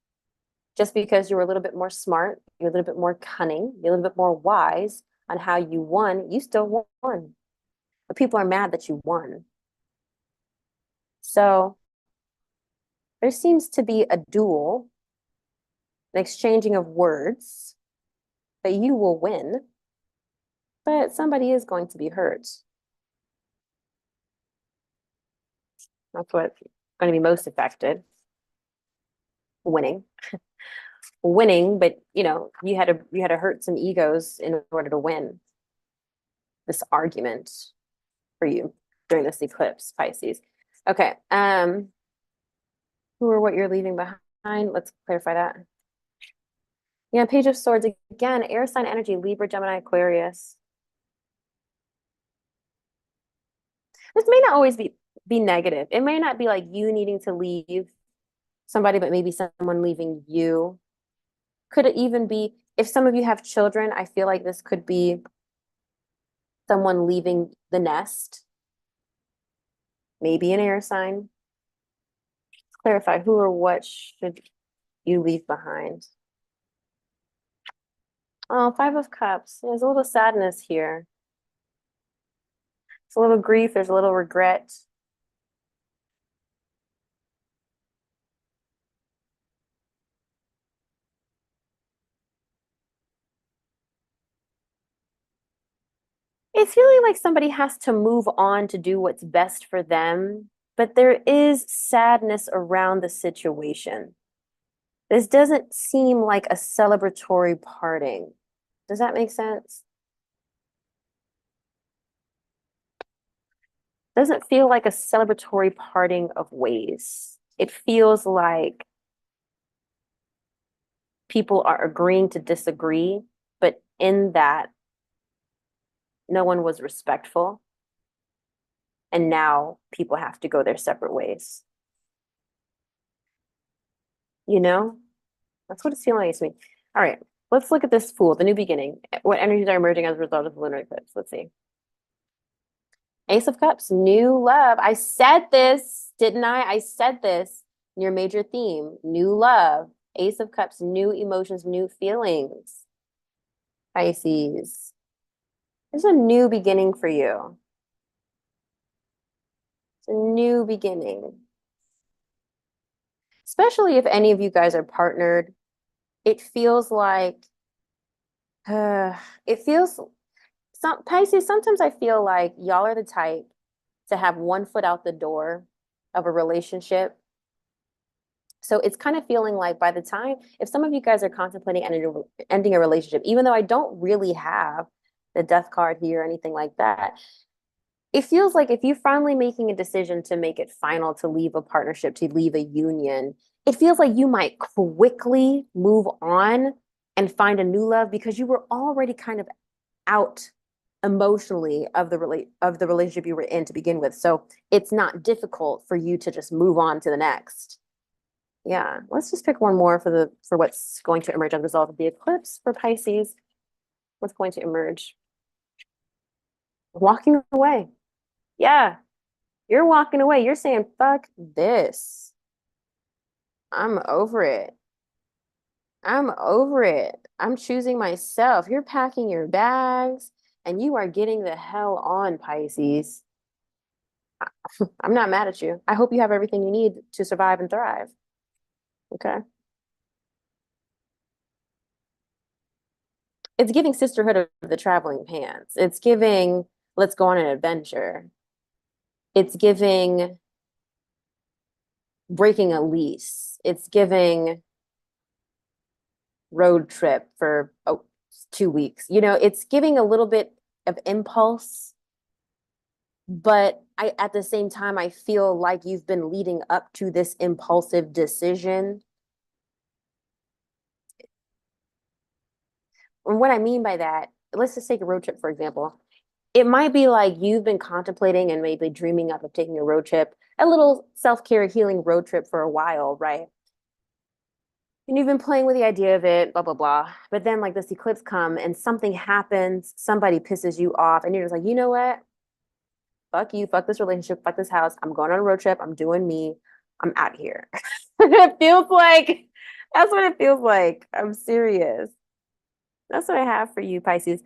[SPEAKER 1] Just because you were a little bit more smart, you're a little bit more cunning, you're a little bit more wise on how you won, you still won. But people are mad that you won. So there seems to be a duel, an exchanging of words, that you will win, but somebody is going to be hurt. That's what's going to be most affected. Winning. Winning, but you know, you had to hurt some egos in order to win this argument for you during this eclipse, Pisces. Okay. Who or what you're leaving behind? Let's clarify that. Yeah, Page of Swords again, air sign energy, Libra, Gemini, Aquarius. This may not always be negative. It may not be like you needing to leave somebody, but maybe someone leaving you. Could it even be, if some of you have children, I feel like this could be someone leaving the nest. Maybe an air sign. Let's clarify who or what should you leave behind. Oh, Five of Cups. There's a little sadness here. It's a little grief. There's a little regret. It's feeling like somebody has to move on to do what's best for them, but there is sadness around the situation. This doesn't seem like a celebratory parting. Does that make sense? Doesn't feel like a celebratory parting of ways. It feels like people are agreeing to disagree, but in that, no one was respectful. And now people have to go their separate ways. You know? That's what it's feeling like to me. All right, let's look at this Fool, the new beginning. What energies are emerging as a result of the lunar eclipse? Let's see. Ace of Cups, new love. I said this, didn't I? I said this in your major theme, new love. Ace of Cups, new emotions, new feelings. Pisces. There's a new beginning for you. It's a new beginning. Especially if any of you guys are partnered, it feels like, it feels, Pisces, sometimes I feel like y'all are the type to have one foot out the door of a relationship. So it's kind of feeling like by the time, if some of you guys are contemplating ending a relationship, even though I don't really have the death card here or anything like that, it feels like if you're finally making a decision to make it final, to leave a partnership, to leave a union, it feels like you might quickly move on and find a new love because you were already kind of out emotionally of the relationship you were in to begin with. So it's not difficult for you to just move on to the next. Yeah, let's just pick one more for what's going to emerge as a result of the eclipse for Pisces. What's going to emerge? Walking away. Yeah, You're walking away. You're saying, fuck this. I'm over it. I'm over it. I'm choosing myself. You're packing your bags and you are getting the hell on, Pisces. I'm not mad at you. I hope you have everything you need to survive and thrive. Okay. It's giving sisterhood of the traveling pants. It's giving, let's go on an adventure. It's giving breaking a lease. It's giving road trip for 2 weeks. It's giving a little bit of impulse, but at the same time, I feel like you've been leading up to this impulsive decision. And what I mean by that, let's just take a road trip, for example. It might be like you've been contemplating and maybe dreaming up of taking a road trip, a little self-care healing road trip for a while, right? And you've been playing with the idea of it, blah, blah, blah. But then like this eclipse come and something happens, somebody pisses you off, and you're just like, you know what? Fuck you, fuck this relationship, fuck this house. I'm going on a road trip. I'm doing me. I'm out of here. It feels like that's what it feels like. I'm serious. That's what I have for you, Pisces.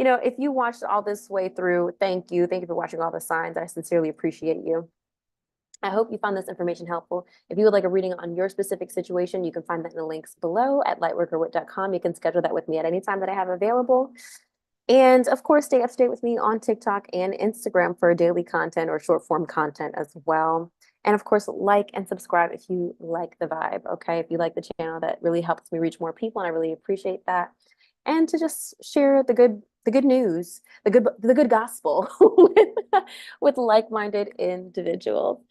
[SPEAKER 1] If you watched all this way through, thank you. Thank you for watching all the signs. I sincerely appreciate you. I hope you found this information helpful. If you would like a reading on your specific situation, you can find that in the links below at lightworkerwhit.com. You can schedule that with me at any time that I have available. And of course, stay up to date with me on TikTok and Instagram for daily content or short form content as well. And of course, like and subscribe if you like the vibe. Okay. If you like the channel, that really helps me reach more people. And I really appreciate that. And to just share the good news, the good gospel with like-minded individuals.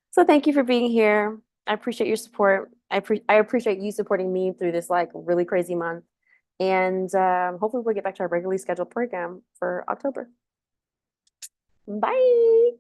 [SPEAKER 1] So thank you for being here. I appreciate your support. I appreciate you supporting me through this like really crazy month. And hopefully we'll get back to our regularly scheduled program for October. Bye.